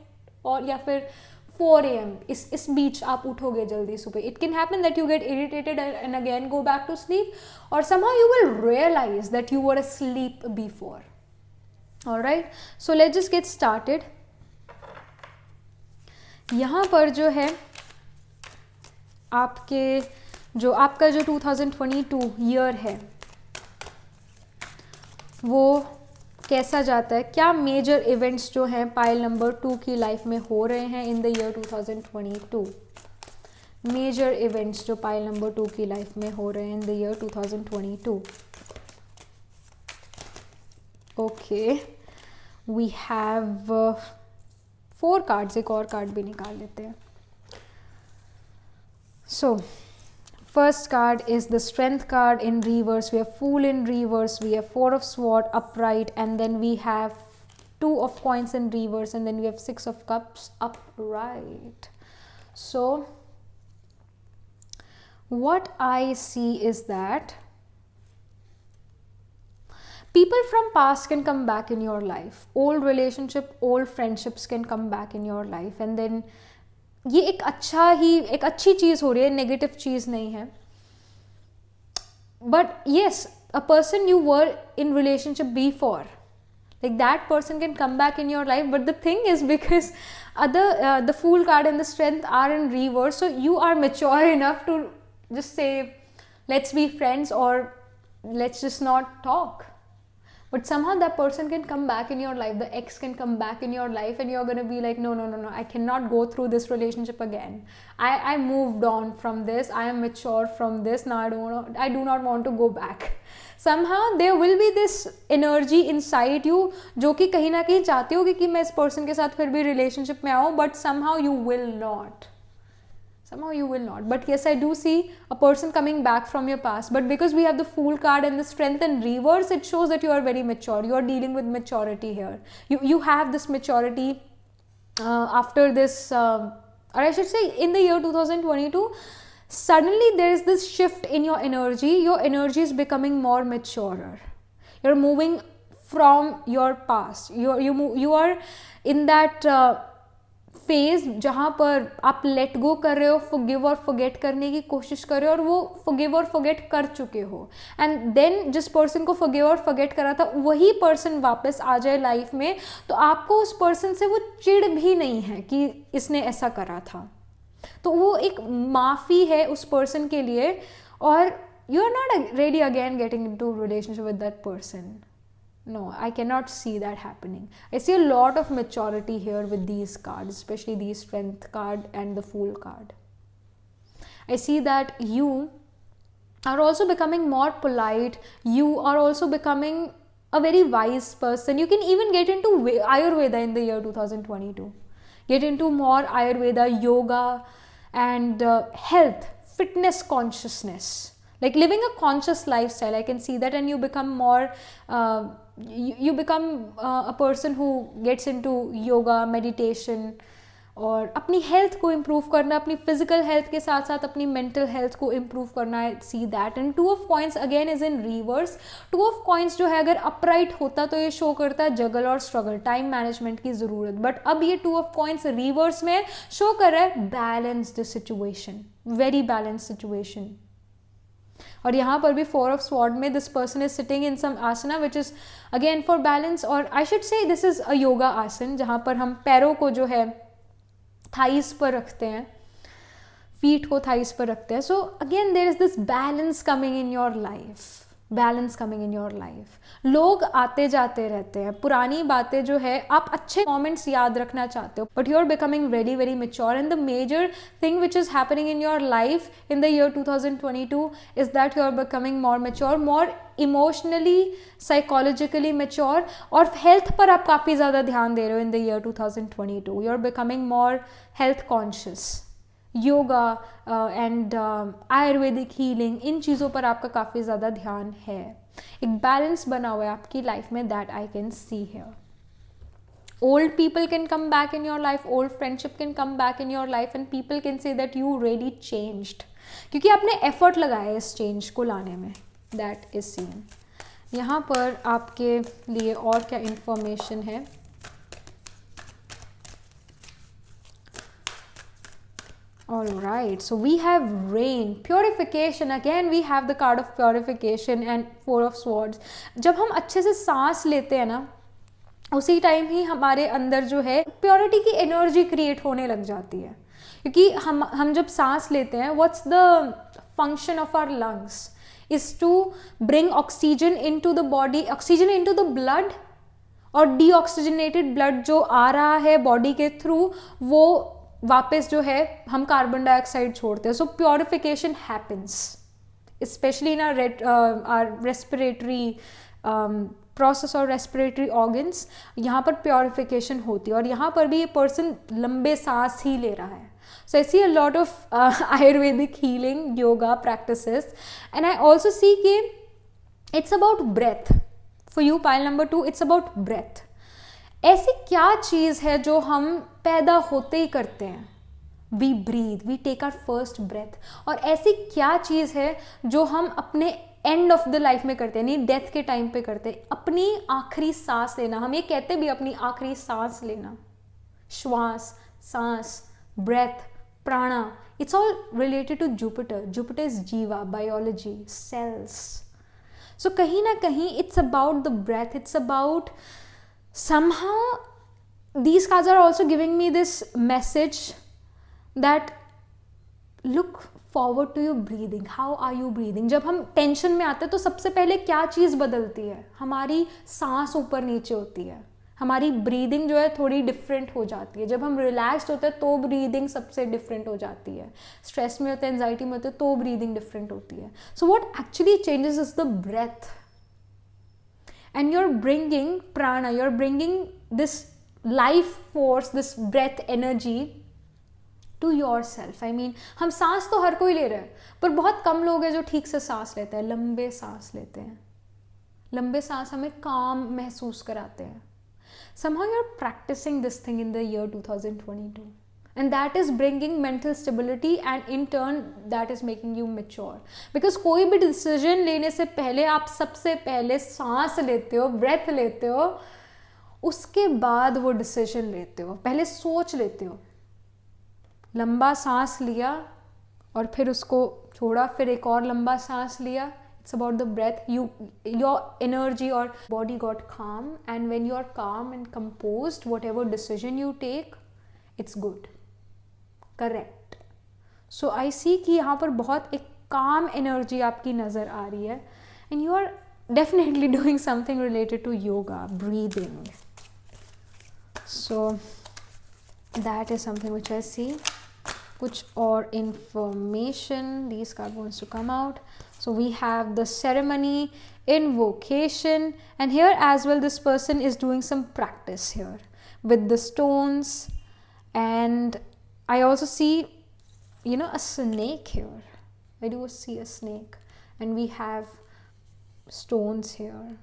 [SPEAKER 1] or या फिर 4 AM. इस बीच आप उठोगे जल्दी सुबह. It can happen that you get irritated and again go back to sleep, or somehow you will realize that you were asleep before. Alright, so let's just get started. यहाँ पर जो है आपका जो 2022 ईयर है वो कैसा जाता है, क्या मेजर इवेंट्स जो हैं पाइल नंबर 2 की लाइफ में हो रहे हैं in the year 2022. Major events जो पाइल नंबर 2 की लाइफ में हो रहे हैं in the year 2022. Okay, we have 4 cards. एक और कार्ड भी निकाल लेते हैं. सो first card is the strength card in reverse. We have Fool in reverse, we have 4 of Swords upright, and then we have 2 of Coins in reverse, and then we have 6 of Cups upright. So what I see is that people from past can come back in your life. Old relationship, old friendships can come back in your life, and then ये एक अच्छी चीज़ हो रही है, negative चीज़ नहीं है. But yes, a person you were in relationship before, like that person can come back in your life. But the thing is, because the Fool card and the Strength are in reverse, so you are mature enough to just say let's be friends or let's just not talk. But somehow that person can come back in your life, the ex can come back in your life, and you're going to be like, no, I cannot go through this relationship again. I moved on from this, I am mature from this, now I do not want to go back. Somehow there will be this energy inside you जो कि कहीं ना कहीं चाहती होगी कि मैं इस person के साथ फिर भी relationship में आऊँ, but somehow you will not. But yes, I do see a person coming back from your past. But because we have the Fool card and the Strength in reverse, it shows that you are very mature. You are dealing with maturity here. You have this maturity after this, or I should say in the year 2022, suddenly there is this shift in your energy. Your energy is becoming more maturer. You're moving from your past. You are in that phase जहाँ पर आप let go कर रहे हो, forgive और forget करने की कोशिश कर रहे हो, और वो फॉरगिव और फॉरगेट कर चुके हो. एंड देन जिस पर्सन को फॉरगिव और फॉरगेट करा था वही पर्सन वापस आ जाए लाइफ में, तो आपको उस पर्सन से वो चिढ़ भी नहीं है कि इसने ऐसा करा था. तो वो एक माफ़ी है उस पर्सन के लिए, और you are not ready again getting into relationship with that person. No, I cannot see that happening. I see a lot of maturity here with these cards, especially the Strength card and the Fool card. I see that you are also becoming more polite. You are also becoming a very wise person. You can even get into Ayurveda in the year 2022. Get into more Ayurveda, yoga, and health, fitness consciousness. Like living a conscious lifestyle, I can see that, and you become more you become a person who gets into yoga, meditation, और अपनी health को improve करना, अपनी physical health के साथ साथ अपनी mental health को इम्प्रूव करना है. See that. And to of coins again is in reverse. To of coins जो है अगर अपराइट होता तो ये शो करता है जगल और स्ट्रगल, टाइम मैनेजमेंट की ज़रूरत. बट अब ये टू ऑफ कॉइंस रिवर्स में शो कर रहा है balanced situation, very balanced situation. और यहाँ पर भी 4 ऑफ स्वॉर्ड में this person is sitting in some asana which is again for balance. Or I should say this is a yoga asana, जहाँ पर हम पैरों को जो है थाइस पर रखते हैं, फीट को थाइस पर रखते हैं. So again there is this balance coming in your life, balance coming in your life. लोग आते जाते रहते हैं, पुरानी बातें जो है आप अच्छे मोमेंट्स याद रखना चाहते हो, but you are becoming very very mature. And the major thing which is happening in your life in the year 2022 is that you are becoming more mature, more emotionally, psychologically mature. और health पर आप काफ़ी ज़्यादा ध्यान दे रहे हो in the year 2022. You are becoming more health conscious. Yoga and ayurvedic healing, इन चीज़ों पर आपका काफ़ी ज़्यादा ध्यान है. एक बैलेंस बना हुआ है आपकी लाइफ में, that I can see here. old people can come back in your life, old friendship can come back in your life, and people can say that you really changed, क्योंकि आपने effort लगाया इस change को लाने में. That is seen. यहाँ पर आपके लिए और क्या इंफॉर्मेशन है. All right, so we have rain, purification. Again we have the card of purification and 4 of swords. जब हम अच्छे से सांस लेते हैं ना, उसी टाइम ही हमारे अंदर जो है प्योरिटी की एनर्जी क्रिएट होने लग जाती है. क्योंकि हम जब सांस लेते हैं, what's the function of our lungs is to bring oxygen into the body, oxygen into the blood, और deoxygenated blood जो आ रहा है बॉडी के थ्रू, वो वापस जो है हम कार्बन डाइऑक्साइड छोड़ते हैं. So purification happens specially in our respiratory process और रेस्पिरेटरी ऑर्गन्स. यहाँ पर प्योरिफिकेशन होती है. और यहाँ पर भी ये पर्सन लंबे सांस ही ले रहा है. So I see a lot of Ayurvedic healing, yoga practices, and I also see कि it's about breath. For you, pile number 2, it's about breath. ऐसी क्या चीज़ है जो हम पैदा होते ही करते हैं? We breathe, we take our first breath. और ऐसी क्या चीज़ है जो हम अपने एंड ऑफ द लाइफ में करते हैं, नहीं डेथ के टाइम पे करते हैं? अपनी आखिरी सांस लेना. हम ये कहते भी अपनी आखिरी सांस लेना. श्वास, सांस, breath, prana, it's all related to Jupiter. Jupiter is jiva, biology, cells. So kahin na kahin it's about the breath. It's about somehow these cards are also giving me this message that look forward to your breathing. How are you breathing? जब हम tension में आते हैं तो सबसे पहले क्या चीज़ बदलती है? हमारी सांस ऊपर नीचे होती है. हमारी ब्रीदिंग जो है थोड़ी डिफरेंट हो जाती है. जब हम रिलैक्स्ड होते हैं तो ब्रीदिंग सबसे डिफरेंट हो जाती है. स्ट्रेस में होते हैं, एंजाइटी में होते हैं तो ब्रीदिंग डिफरेंट होती है. So what actually changes is the breath. And you are bringing prana, you are bringing this life force, this breath energy to yourself. I mean हम सांस तो हर कोई ले रहे हैं, पर बहुत कम लोग हैं जो ठीक से सांस लेते हैं, लंबे सांस लेते हैं. लंबे सांस हमें काम महसूस कराते हैं. Somehow you are practicing this thing in the year 2022, and that is bringing mental stability, and in turn that is making you mature. Because कोई भी decision लेने से पहले आप सबसे पहले सांस लेते हो, breath लेते हो, उसके बाद वो decision लेते हो. पहले सोच लेते हो, लंबा सांस लिया और फिर उसको छोड़ा, फिर एक और लंबा सांस लिया. It's about the breath. Your energy or body got calm, and when you are calm and composed, whatever decision you take, it's good, correct. So I see कि यहाँ पर बहुत एक calm energy आपकी नज़र आ रही है, and you are definitely doing something related to yoga, breathing. So that is something which I see. कुछ और information, these cards wants to come out. So we have the ceremony, invocation, and here as well this person is doing some practice here with the stones. And I also see, you know, a snake here. I do see a snake, and we have stones here.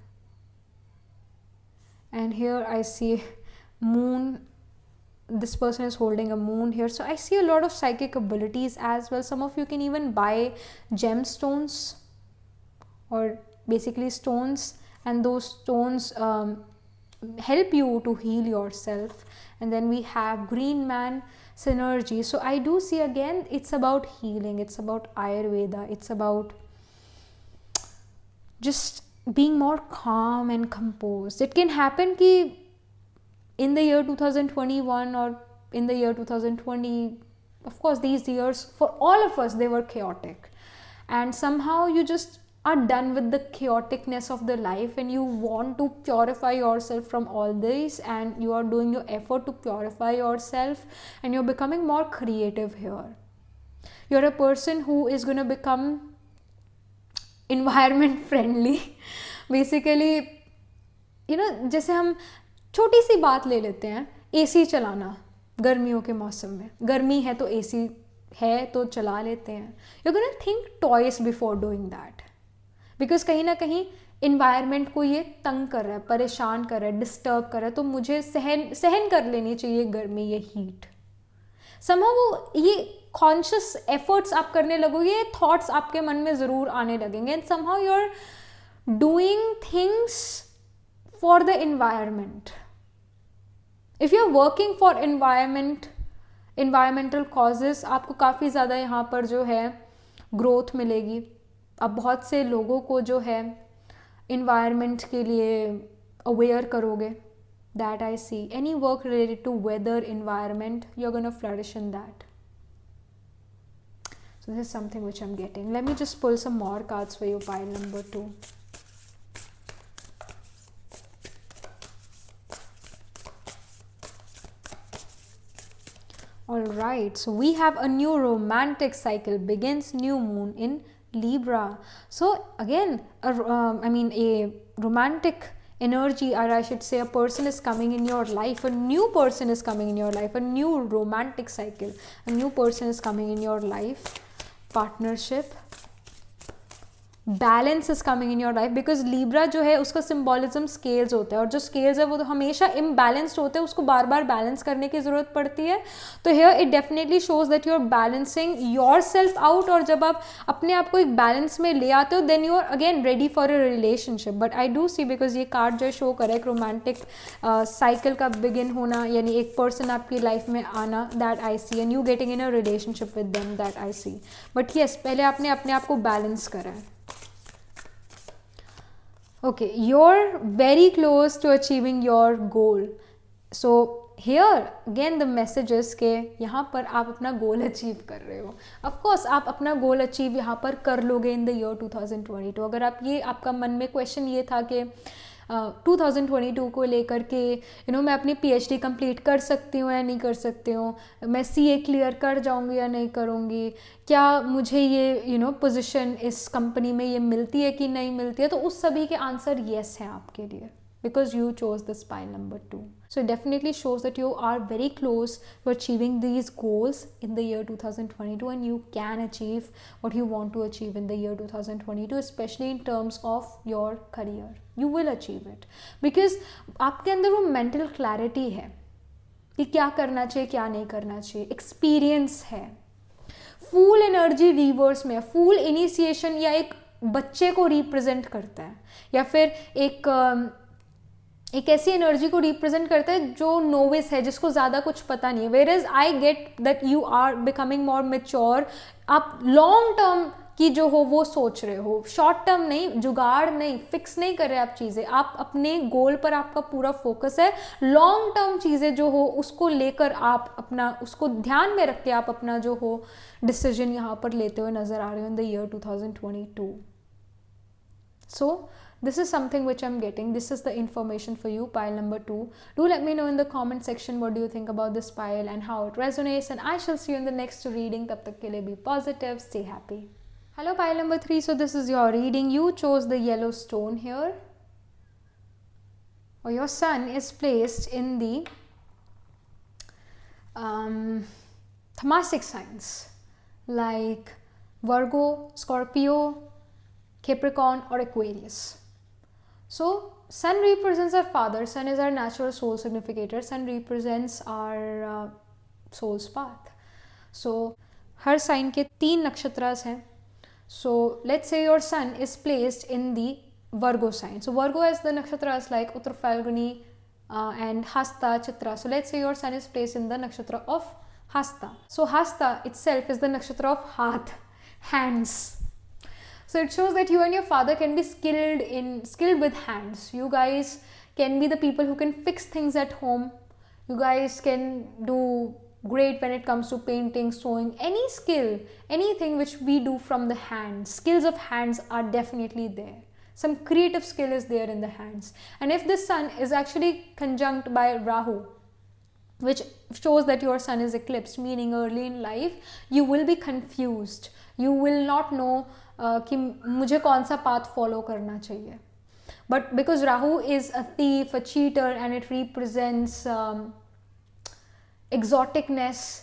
[SPEAKER 1] and here I see moon. This person is holding a moon here, so I see a lot of psychic abilities as well. Some of you can even buy gemstones, or basically stones, and those stones help you to heal yourself. And then we have green man synergy. So I do see, again, it's about healing, it's about Ayurveda, it's about just being more calm and composed. It can happen ki in the year 2021 or in the year 2020, of course these years for all of us, they were chaotic, and somehow you just are done with the chaoticness of the life and you want to purify yourself from all this, and you are doing your effort to purify yourself, and you're becoming more creative here. You're a person who is going to become environment friendly. Basically, जैसे हम छोटी सी बात ले लेते हैं, AC चलाना गर्मियों के मौसम में, गर्मी है तो एसी है तो चला लेते हैं. You gonna think twice before doing that, because कहीं ना कहीं इन्वायरमेंट को ये तंग कर रहा है, परेशान कर रहा है, डिस्टर्ब कर रहा है, तो मुझे सहन कर लेनी चाहिए गर्मी, ये हीट. समहाउ वो ये कॉन्शियस एफर्ट्स आप करने लगोगे, ये थॉट्स आपके मन में ज़रूर आने लगेंगे, and somehow you are doing things for the environment. If you are working for environmental causes, आपको काफ़ी ज़्यादा यहाँ पर जो है ग्रोथ मिलेगी. आप बहुत से लोगों को जो है environment के लिए aware करोगे. That I see. Any work related to weather, environment, you're going to flourish in that. So this is something which I'm getting. Let me just pull some more cards for you, pile number 2. Alright, so we have a new romantic cycle begins, new moon in Libra. So again, a romantic energy, or I should say a person is coming in your life, a new person is coming in your life, a new romantic cycle, a new person is coming in your life, partnership, balance is coming in your life, because Libra जो है उसका symbolism scales होता है, और जो scales है वो तो हमेशा इम्बैलेंस्ड होते हैं, उसको बार बार बैलेंस करने की ज़रूरत पड़ती है. तो here it definitely shows that you are balancing your self out, और जब आप अपने आप को एक बैलेंस में ले आते हो then you are again ready for a relationship. But I do see, because ये कार्ड जो शो करे एक रोमांटिक साइकिल का बिगिन होना, यानी एक पर्सन आपकी लाइफ में आना, that I see, and you getting in a relationship with them, that I see. But yes, पहले आपने अपने आप को बैलेंस करा है. Okay, you're very close to achieving your goal. So here again the message is कि यहाँ पर आप अपना गोल अचीव कर रहे हो. Of course आप अपना गोल अचीव यहाँ पर कर लोगे in the year 2022. अगर आपका मन में क्वेश्चन ये था कि 2022 को लेकर के मैं अपनी PhD कंप्लीट कर सकती हूँ या नहीं कर सकती हूँ, मैं CA क्लियर कर जाऊँगी या नहीं करूँगी, क्या मुझे ये पोजीशन इस कंपनी में ये मिलती है कि नहीं मिलती है, तो उस सभी के आंसर येस हैं आपके लिए, because you chose this pile number 2. So it definitely shows that you are very close to achieving these goals in the year 2022, and you can achieve what you want to achieve in the year 2022, especially in terms of your career. You will achieve it because आपके अंदर वो mental clarity है कि क्या करना चाहिए क्या नहीं करना चाहिए, एक्सपीरियंस है. फूल एनर्जी रिवर्स में, फूल इनिशिएशन या एक बच्चे को रिप्रेजेंट करता है, या फिर एक ऐसी एनर्जी को रिप्रेजेंट करता है जो नोविस है, जिसको ज़्यादा कुछ पता नहीं है. Where is I get that you are becoming more mature. आप लॉन्ग टर्म की जो हो वो सोच रहे हो, शॉर्ट टर्म नहीं, जुगाड़ नहीं, फिक्स नहीं कर रहे आप चीज़ें, आप अपने गोल पर आपका पूरा फोकस है. लॉन्ग टर्म चीज़ें जो हो उसको लेकर आप अपना, उसको ध्यान में रख के आप अपना जो हो डिसीजन यहाँ पर लेते हुए नज़र आ रहे हो in the year 2022. So this is something which I'm getting. This is the information for you, pile number 2. Do let me know in the comment section what do you think about this pile and how it resonates, and I shall see you in the next reading. Tab tak ke liye be positive, stay happy. Hello pile number 3. So this is your reading. You chose the yellow stone here, or your sun is placed in the Tamasic signs like Virgo, Scorpio, Capricorn or Aquarius. So sun represents our father. Sun is our natural soul significator. Sun represents our soul's path. So हर sign के 3 नक्षत्रास हैं. So let's say your sun is placed in the Virgo sign. So Virgo has the nakshatras like Uttar Falguni and Hasta, Chitra. So let's say your sun is placed in the nakshatra of Hasta. So Hasta itself is the nakshatra of Hath, hands. So it shows that you and your father can be skilled with hands. You guys can be the people who can fix things at home. You guys can do great when it comes to painting, sewing, any skill, anything which we do from the hands. Skills of hands are definitely there. Some creative skill is there in the hands. And if this sun is actually conjunct by Rahu, which shows that your sun is eclipsed, meaning early in life, you will be confused. You will not know कि मुझे कौन सा path follow करना चाहिए. But because Rahu is a thief, a cheater, and it represents exoticness,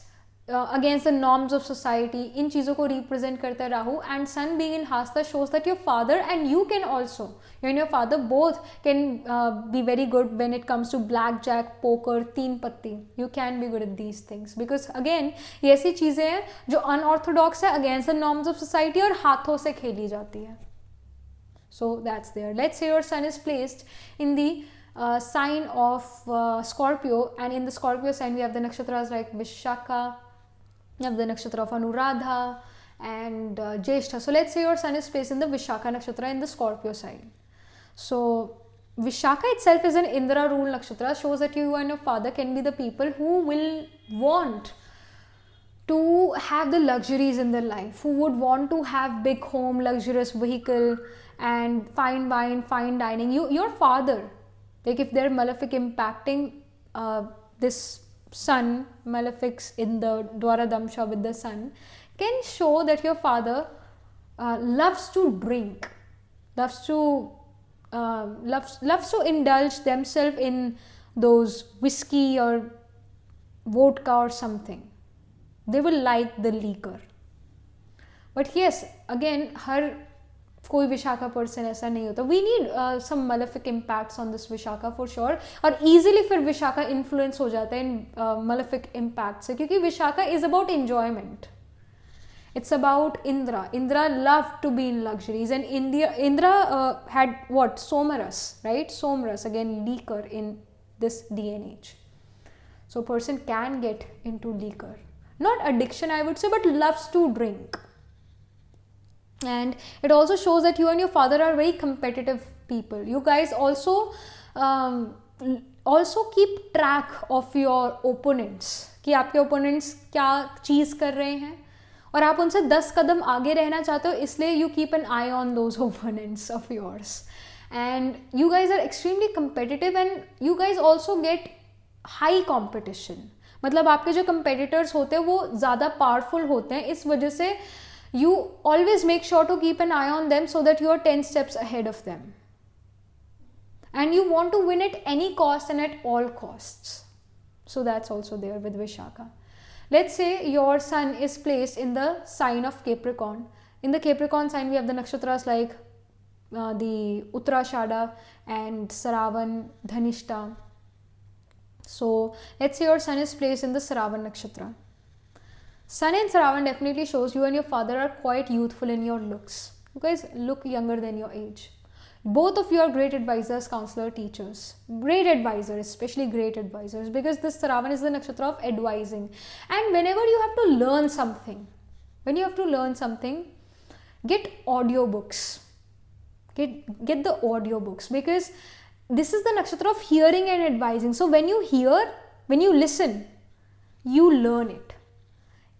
[SPEAKER 1] against the norms of society, इन चीज़ों को represent करता है Rahu. And sun being in Hasta shows that your father and you can also, you and your father both can be very good when it comes to blackjack, poker, teen patti. You can be good at these things because again ये ऐसी चीज़ें हैं जो unorthodox है, against the norms of society और हाथों से खेली जाती है. So that's there. Let's say your sun is placed in the sign of Scorpio, and in the Scorpio sign we have the nakshatras like Vishakha, you have the nakshatra of Anuradha and Jyeshtha. So let's say your sun is placed in the Vishakha nakshatra in the Scorpio sign. So Vishakha itself is an Indra rule nakshatra, shows that you and your father can be the people who will want to have the luxuries in their life, who would want to have big home, luxurious vehicle and fine wine, fine dining. Your father, like if they're malefic impacting this sun, malefics in the Dwara Damsha with the sun, can show that your father loves to drink, loves to indulge themselves in those whiskey or vodka or something. They will like the liquor. But yes, again, हर कोई Vishakha person ऐसा नहीं होता. We need some malefic impacts on this Vishakha for sure. और easily फिर Vishakha influence हो जाता है इन malefic impacts से, क्योंकि Vishakha is about enjoyment. It's about Indra. Indra loved to be in luxuries, and Indra had what? Somaras, right? Somaras, again liquor in this day and age. So a person can get into liquor. Not addiction I would say, but loves to drink. And it also shows that you and your father are very competitive people. You guys also keep track of your opponents, कि आपके opponents क्या चीज़ कर रहे हैं और आप उनसे 10 कदम आगे रहना चाहते हो, इसलिए you keep an eye on those opponents of yours. And you guys are extremely competitive, and you guys also get high competition. मतलब आपके जो competitors होते हैं वो ज़्यादा powerful होते हैं, इस वजह से you always make sure to keep an eye on them so that you are 10 steps ahead of them. And you want to win at any cost and at all costs. So that's also there with Vishakha. Let's say your sun is placed in the sign of Capricorn. In the Capricorn sign we have the nakshatras like the Uttarashada and Saravan, Dhanishta. So let's say your sun is placed in the Saravan nakshatra. Sun in Saravan definitely shows you and your father are quite youthful in your looks. You guys look younger than your age. Both of you are great advisors, counselor, teachers. Great advisors, especially great advisors, because this Saravan is the nakshatra of advising. And whenever you have to learn something, get audiobooks. Get the audiobooks, because this is the nakshatra of hearing and advising. So when you hear, when you listen, you learn it.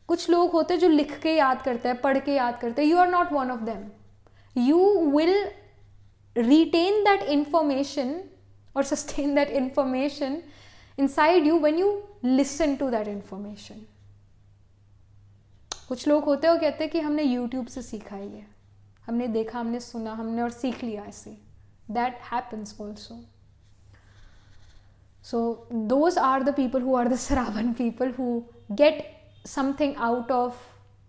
[SPEAKER 1] कुछ लोग होते हैं जो लिख के याद करते हैं, पढ़ के याद करते हैं. You are not one of them. You will retain that information or sustain that information inside you when you listen to that information. कुछ लोग होते हैं वो कहते हैं कि हमने YouTube से सीखा है ये, हमने देखा, हमने सुना, हमने और सीख लिया ऐसे. That happens also. So those are the people who are the Saravan people, who get something out of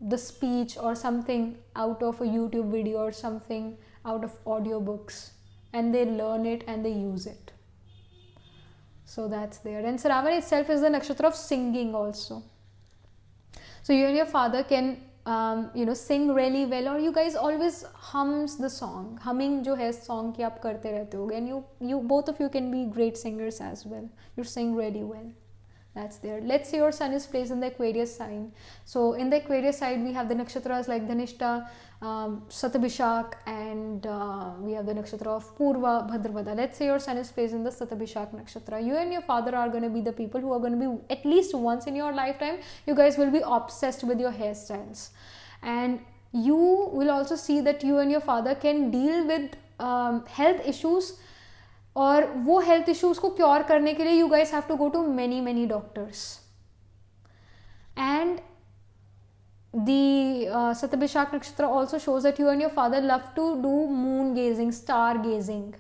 [SPEAKER 1] the speech or something out of a YouTube video or something out of audiobooks. and they learn it and they use it. So that's there. And Sravan itself is the nakshatra of singing also. So you and your father can sing really well, or you guys always hums the song. Humming जो है song की आप करते रहते होगे, and you both of you can be great singers as well. You sing really well. That's there. Let's say your sun is placed in the Aquarius sign. So in the Aquarius side, we have the nakshatras like Dhanishta, Satabhishak, and we have the nakshatra of Purva, Bhadrapada. Let's say your sun is placed in the Satabhishak nakshatra. You and your father are going to be the people who are going to be, at least once in your lifetime, you guys will be obsessed with your hairstyles. And you will also see that you and your father can deal with health issues. और वो health issues को cure करने के लिए you guys have to go to many doctors. And the Satabhishak Nakshatra also shows that you and your father love to do moon gazing, star gazing.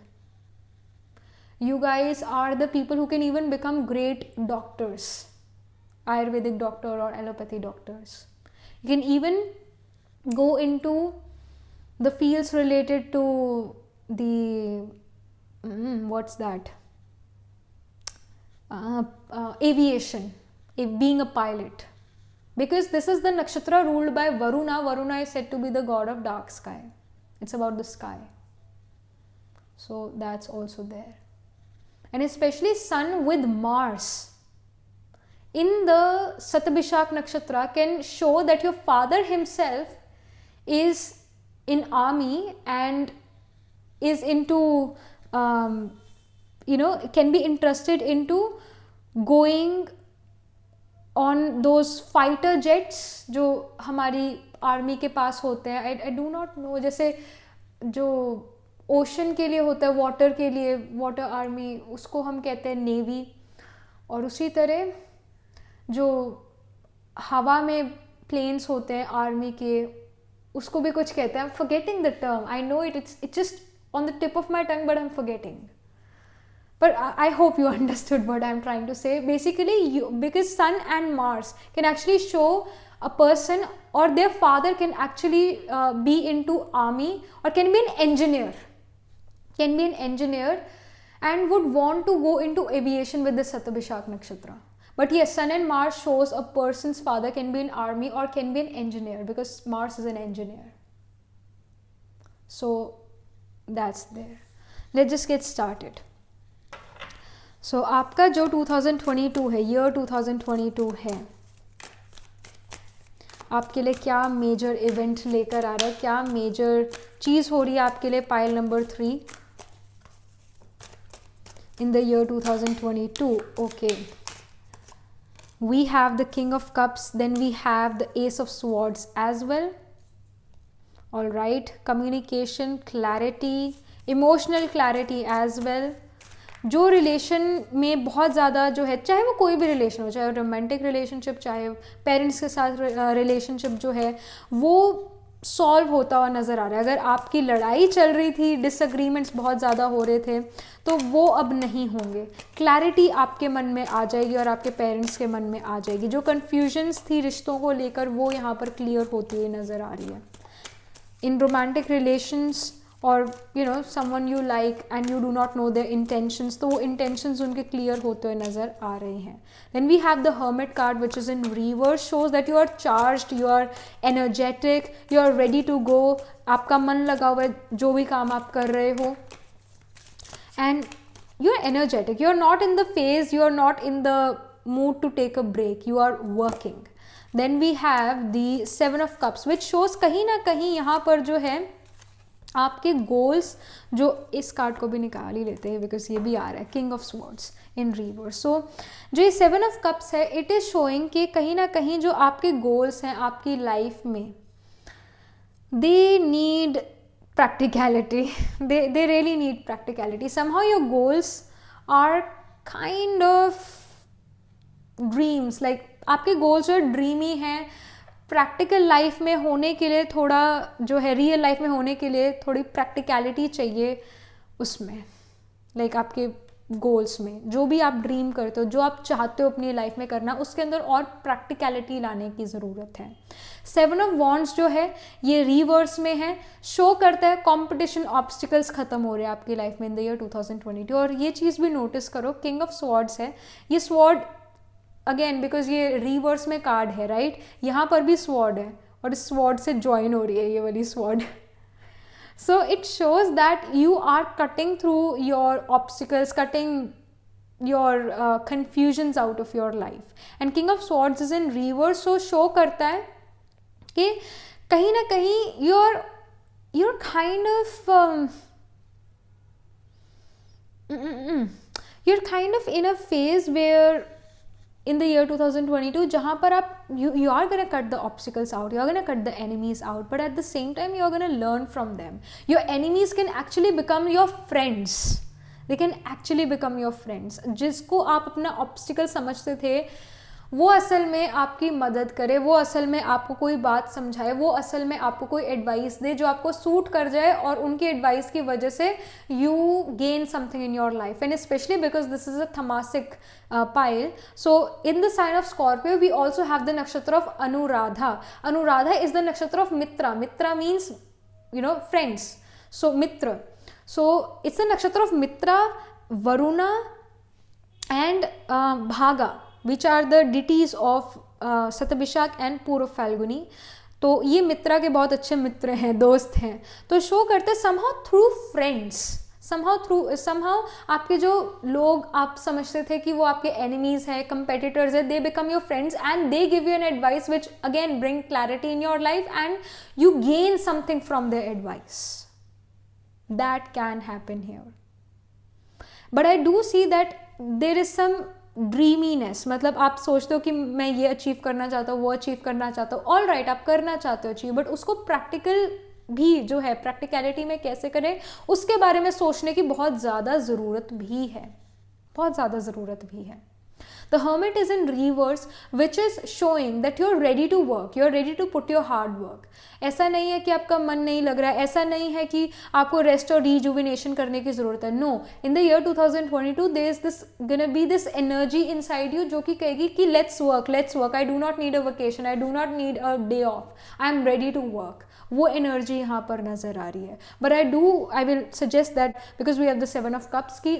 [SPEAKER 1] You guys are the people who can even become great doctors, Ayurvedic doctor or allopathy doctors. You can even go into the fields related to the aviation, being a pilot. Because this is the nakshatra ruled by Varuna. Varuna is said to be the god of dark sky. It's about the sky. So that's also there. And especially Sun with Mars in the Satabhishak nakshatra can show that your father himself is in army and is into, can be interested into going on those fighter jets जो हमारी army के पास होते हैं. I do not know, जैसे जो ocean के लिए होता है, वाटर के लिए, वाटर आर्मी, उसको हम कहते हैं नेवी. और उसी तरह जो हवा में प्लेन्स होते हैं आर्मी के, उसको भी कुछ कहते हैं. I'm forgetting the term. I know it's just on the tip of my tongue, but I'm forgetting. But I hope you understood what I'm trying to say. Basically, because Sun and Mars can actually show a person or their father can actually be into army or can be an engineer. Can be an engineer and would want to go into aviation with the Satabhishak nakshatra. But yes, Sun and Mars shows a person's father can be in army or can be an engineer because Mars is an engineer. So that's there. Let's just get started. So आपका जो 2022 है, year 2022 है, आपके लिए क्या major event लेकर आ रहा है, क्या मेजर चीज़ हो रही है आपके लिए. Pile number 3 in the year 2022. Okay, we have the King of Cups, then we have the Ace of Swords as well. All right, communication, clarity, emotional clarity as well. जो रिलेशन में बहुत ज़्यादा जो है, चाहे वो कोई भी रिलेशन हो, चाहे रोमांटिक रिलेशनशिप, चाहे पेरेंट्स के साथ रिलेशनशिप जो है, वो सॉल्व होता हुआ नज़र आ रहा है. अगर आपकी लड़ाई चल रही थी, डिसएग्रीमेंट्स बहुत ज़्यादा हो रहे थे, तो वो अब नहीं होंगे. क्लैरिटी आपके मन में आ जाएगी और आपके पेरेंट्स के मन में आ जाएगी. जो कन्फ्यूजन्स थी रिश्तों को लेकर, वो यहाँ पर क्लियर होती हुई नज़र आ रही है. इन रोमांटिक रिलेशंस और someone you like and you do not know their intentions, तो वो intentions उनके clear होते हुए नज़र आ रहे हैं. Then we have the Hermit card which is in reverse, shows that you are charged, you are energetic, you are ready to go. आपका मन लगा हुआ है जो भी काम आप कर रहे हो. And you are energetic, you are not in the phase, you are not in the mood to take a break, you are working. Then we have the Seven of Cups which shows कहीं ना कहीं यहाँ पर जो है आपके goals, जो इस कार्ड को भी निकाल ही लेते हैं बिकॉज ये भी आ रहा है, king of swords in reverse. So जो ये 7 ऑफ कप्स है, इट इज़ शोइंग कि कहीं ना कहीं जो आपके गोल्स हैं आपकी लाइफ में, they need practicality, they really need practicality. Somehow your goals are kind of dreams, like आपके गोल्स जो ड्रीमी हैं. प्रैक्टिकल लाइफ में होने के लिए थोड़ा जो है, रियल लाइफ में होने के लिए थोड़ी प्रैक्टिकलिटी चाहिए उसमें. लाइक आपके गोल्स में, जो भी आप ड्रीम करते हो, जो आप चाहते हो अपनी लाइफ में करना, उसके अंदर और प्रैक्टिकलिटी लाने की ज़रूरत है। 7 ऑफ वॉन्ड्स जो है ये रिवर्स में है, शो करता है कॉम्पिटिशन, ऑब्स्टिकल्स खत्म हो रहे हैं आपकी लाइफ में इन द ईयर 2022। और ये चीज़ भी नोटिस करो, किंग ऑफ स्वॉर्ड्स है, ये स्वॉर्ड अगेन बिकॉज ये रिवर्स में कार्ड है, राइट, यहाँ पर भी स्वॉर्ड है और इस स्वॉर्ड से ज्वाइन हो रही है ये वाली sword. So it shows that you are cutting through your obstacles, cutting your confusions out of your life. And King of Swords is in reverse, so show करता है कि कहीं ना कहीं you're kind of you're kind of in a phase where in the year 2022 जहाँ पर आप you are gonna cut the obstacles out, you are gonna cut the enemies out, but at the same time you are gonna learn from them. Your enemies can actually become your friends, they can actually become your friends. जिसको आप अपना obstacle समझते थे वो असल में आपकी मदद करे, वो असल में आपको कोई बात समझाए, वो असल में आपको कोई एडवाइस दे जो आपको सूट कर जाए, और उनकी एडवाइस की वजह से you gain something in your life. And specially because this is a tamasic pile. So in the sign of Scorpio we also have the nakshatra of Anuradha. Anuradha is the nakshatra of Mitra. Mitra means, you know, friends. So Mitra. So it's the nakshatra of Mitra, Varuna and Bhaga, which are the deities of Satabhishak and Purva Falguni. तो ये मित्रा के बहुत अच्छे मित्र हैं, दोस्त हैं. तो show करते somehow through friends, somehow आपके जो लोग आप समझते थे कि वो आपके enemies हैं, competitors हैं, they become your friends and they give you an advice which again bring clarity in your life and you gain something from their advice. That can happen here. But I do see that there is some ड्रीमीनेस, मतलब आप सोचते हो कि मैं ये achieve करना चाहता हूँ, वो अचीव करना चाहता हूँ, ऑल राइट, आप करना चाहते हो अचीव, बट उसको प्रैक्टिकल भी जो है प्रैक्टिकलिटी में कैसे करें उसके बारे में सोचने की बहुत ज़्यादा ज़रूरत भी है, बहुत ज़्यादा ज़रूरत भी है. The Hermit is in reverse, which is showing that you're ready to work, you're ready to put your hard work. ऐसा नहीं है कि आपका मन नहीं लग रहा है, ऐसा नहीं है कि आपको रेस्ट और रिजुविनेशन करने की ज़रूरत है. No, in the year 2022 there is this gonna be this energy inside you जो कि कहेगी कि let's work, I do not need a vacation, I do not need a day off, I am ready to work. वो energy यहाँ पर नज़र आ रही है. But I will suggest that because we have the 7 of cups की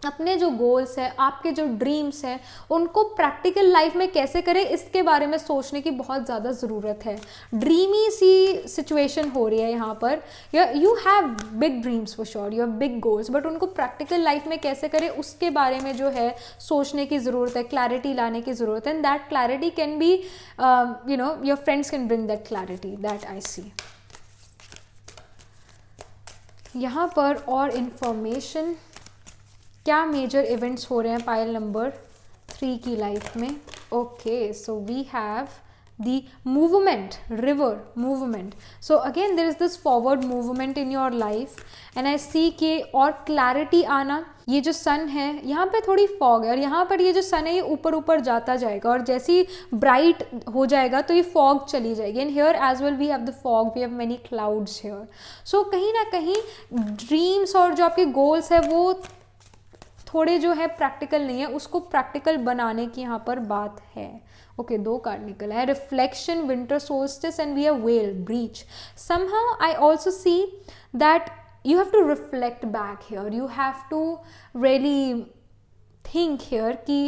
[SPEAKER 1] अपने जो गोल्स है, आपके जो ड्रीम्स हैं, उनको प्रैक्टिकल लाइफ में कैसे करें इसके बारे में सोचने की बहुत ज़्यादा ज़रूरत है. ड्रीमी सी सिचुएशन हो रही है यहाँ पर. You have big dreams for sure, you have big goals, but उनको प्रैक्टिकल लाइफ में कैसे करें उसके बारे में जो है सोचने की ज़रूरत है, क्लैरिटी लाने की ज़रूरत है. And that clarity can be, you know, your friends can bring that clarity, that I see. यहाँ पर और इन्फॉर्मेशन, क्या मेजर इवेंट्स हो रहे हैं पाइल नंबर 3 की लाइफ में. Okay, so we have the movement, river movement. So again there is this forward movement in your life and I see के और क्लैरिटी आना. ये जो सन है यहाँ पे थोड़ी फॉग है और यहाँ पर ये जो सन है ये ऊपर ऊपर जाता जाएगा और जैसे ही ब्राइट हो जाएगा तो ये फॉग चली जाएगी. And here as well we have the fog, we have many clouds here. सो कहीं ना कहीं ड्रीम्स और जो आपके गोल्स है वो थोड़े जो है प्रैक्टिकल नहीं है, उसको प्रैक्टिकल बनाने की यहाँ पर बात है. ओके, 2 कार्ड निकला है, reflection, winter solstice and we have well, breach. Somehow I also see that you have to reflect back here, you have to really think here कि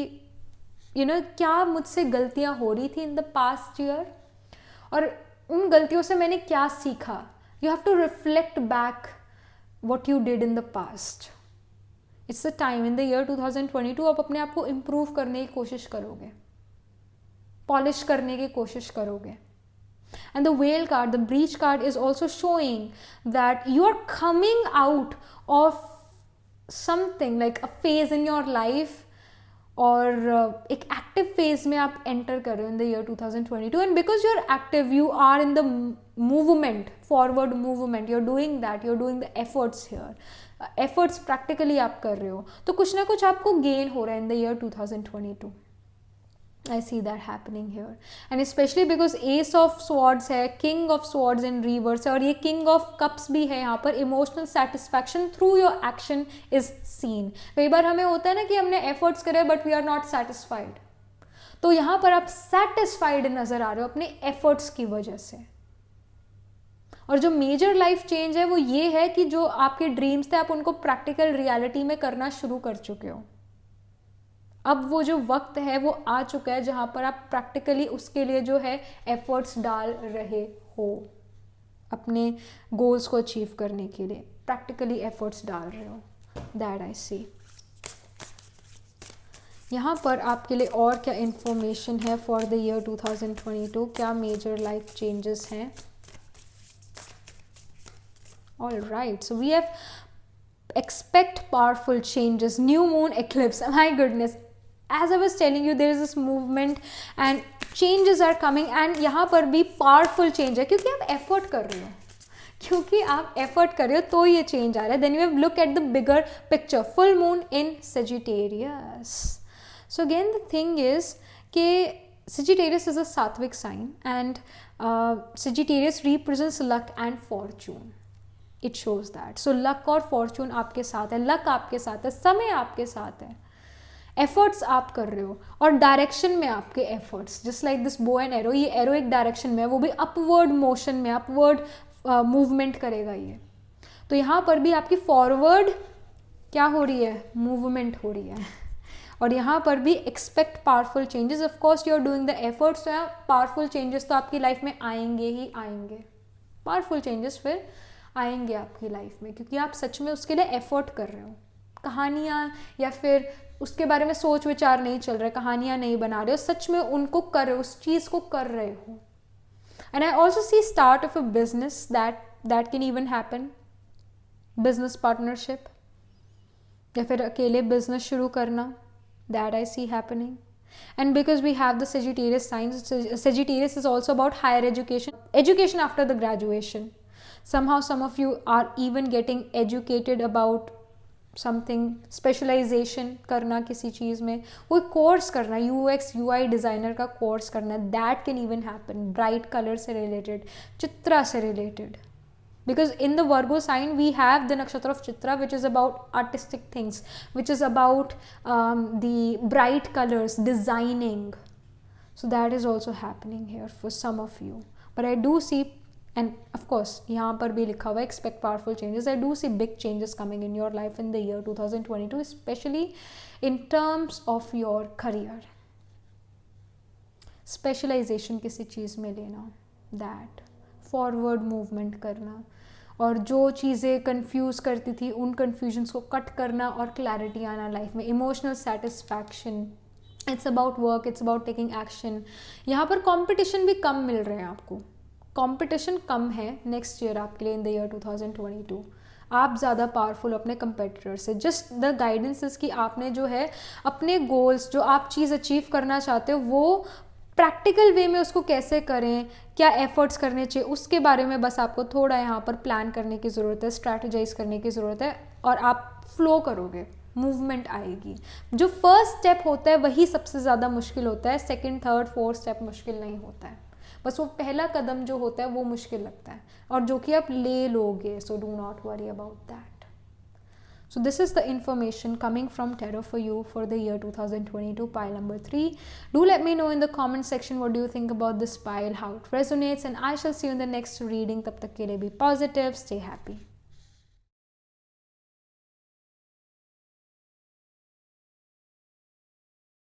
[SPEAKER 1] you know क्या मुझसे गलतियाँ हो रही थी in the past year और उन गलतियों से मैंने क्या सीखा. You have to reflect back what you did in the past. It's the time in the year 2022 आप अपने आप को improve करने की कोशिश करोगे, polish करने की कोशिश करोगे. And the whale card, the breach card is also showing that you are coming out of something like a phase in your life और एक active phase में आप enter कर रहे हो in the year 2022. And because you're active, you are in the movement, forward movement, you're doing that, you're doing the efforts here. Efforts practically आप कर रहे हो तो कुछ ना कुछ आपको gain हो रहा है in the year 2022. I see that happening here. And especially because Ace of Swords है, King of Swords in reverse है, और ये King of Cups भी है यहाँ पर. Emotional satisfaction through your action is seen. कई बार हमें होता है ना कि हमने efforts करे but we are not satisfied. तो यहाँ पर आप satisfied नजर आ रहे हो अपने efforts की वजह से. और जो मेजर लाइफ चेंज है वो ये है कि जो आपके ड्रीम्स थे आप उनको प्रैक्टिकल रियलिटी में करना शुरू कर चुके हो. अब वो जो वक्त है वो आ चुका है जहाँ पर आप प्रैक्टिकली उसके लिए जो है एफर्ट्स डाल रहे हो. अपने गोल्स को अचीव करने के लिए प्रैक्टिकली एफर्ट्स डाल रहे हो. That I see. यहाँ पर आपके लिए और क्या इंफॉर्मेशन है फॉर द ईयर 2022. क्या मेजर लाइफ चेंजेस हैं. All right, so we have expect powerful changes. New moon eclipse, my goodness, as I was telling you, there is this movement and changes are coming. and यहाँ पर भी powerful change है क्योंकि आप effort कर रहे हो. क्योंकि आप effort कर रहे हो तो ये change आ रहा है. then you have look at the bigger picture. full moon in Sagittarius. so again the thing is कि Sagittarius is a sattvic sign and Sagittarius represents luck and fortune. It shows that. so luck और fortune आपके साथ है. luck आपके साथ है, समय आपके साथ है, efforts आप कर रहे हो और direction में आपके efforts. just like this bow and arrow, ये arrow एक direction में है, वो भी upward motion में, upward movement करेगा ये. तो यहाँ पर भी आपकी forward क्या हो रही है, movement हो रही है. और यहाँ पर भी expect powerful changes. of course you are doing the efforts. तो powerful changes तो आपकी life में आएंगे ही आएंगे. powerful changes फिर आएंगे आपकी लाइफ में क्योंकि आप सच में उसके लिए एफर्ट कर रहे हो. कहानियाँ या फिर उसके बारे में सोच विचार नहीं चल रहे, कहानियाँ नहीं बना रहे हो, सच में उनको कर रहे हो, उस चीज़ को कर रहे हो. And I also C start of a business that can even happen. Business partnership या फिर अकेले बिजनेस शुरू करना, that I C happening. And because we have the Sagittarius signs, Sagittarius is also about higher education after the graduation. somehow some of you are even getting educated about something, specialization करना किसी चीज़ में, कोई course करना, UX UI designer का course करना, that can even happen. bright color से related, Chitra से related. because in the Virgo sign we have the nakshatra of Chitra, which is about artistic things, which is about the bright colors, designing. so that is also happening here for some of you. but I do see, and of course यहाँ पर भी लिखा हुआ है expect powerful changes. I do see big changes coming in your life in the year 2022, especially in terms of your career. Specialization किसी चीज़ में लेना, that forward movement करना, और जो चीज़ें confuse करती थी उन confusions को cut करना और clarity आना life में. emotional satisfaction, it's about work, it's about taking action. यहाँ पर competition भी कम मिल रहे हैं आपको. कंपटीशन कम है नेक्स्ट ईयर आपके लिए इन द ईयर 2022. आप ज़्यादा पावरफुल अपने कंपेटिटर से. जस्ट द गाइडेंस इज कि आपने जो है अपने गोल्स, जो आप चीज़ अचीव करना चाहते हो, वो प्रैक्टिकल वे में उसको कैसे करें, क्या एफर्ट्स करने चाहिए, उसके बारे में बस आपको थोड़ा यहाँ पर प्लान करने की ज़रूरत है, स्ट्रैटेजाइज करने की ज़रूरत है, और आप फ्लो करोगे, मूवमेंट आएगी. जो फर्स्ट स्टेप होता है वही सबसे ज़्यादा मुश्किल होता है. सेकेंड, थर्ड, फोर्थ स्टेप मुश्किल नहीं होता है. बस वो पहला कदम जो होता है वो मुश्किल लगता है, और जो कि आप ले लोगे. So do not worry about that. So this is the information coming from tarot for you for the year 2022, pile number 3. Do let me know in the comment section what do you think about this pile, how it resonates, and I shall see you in the next reading. तब तक के लिए be positive, stay happy.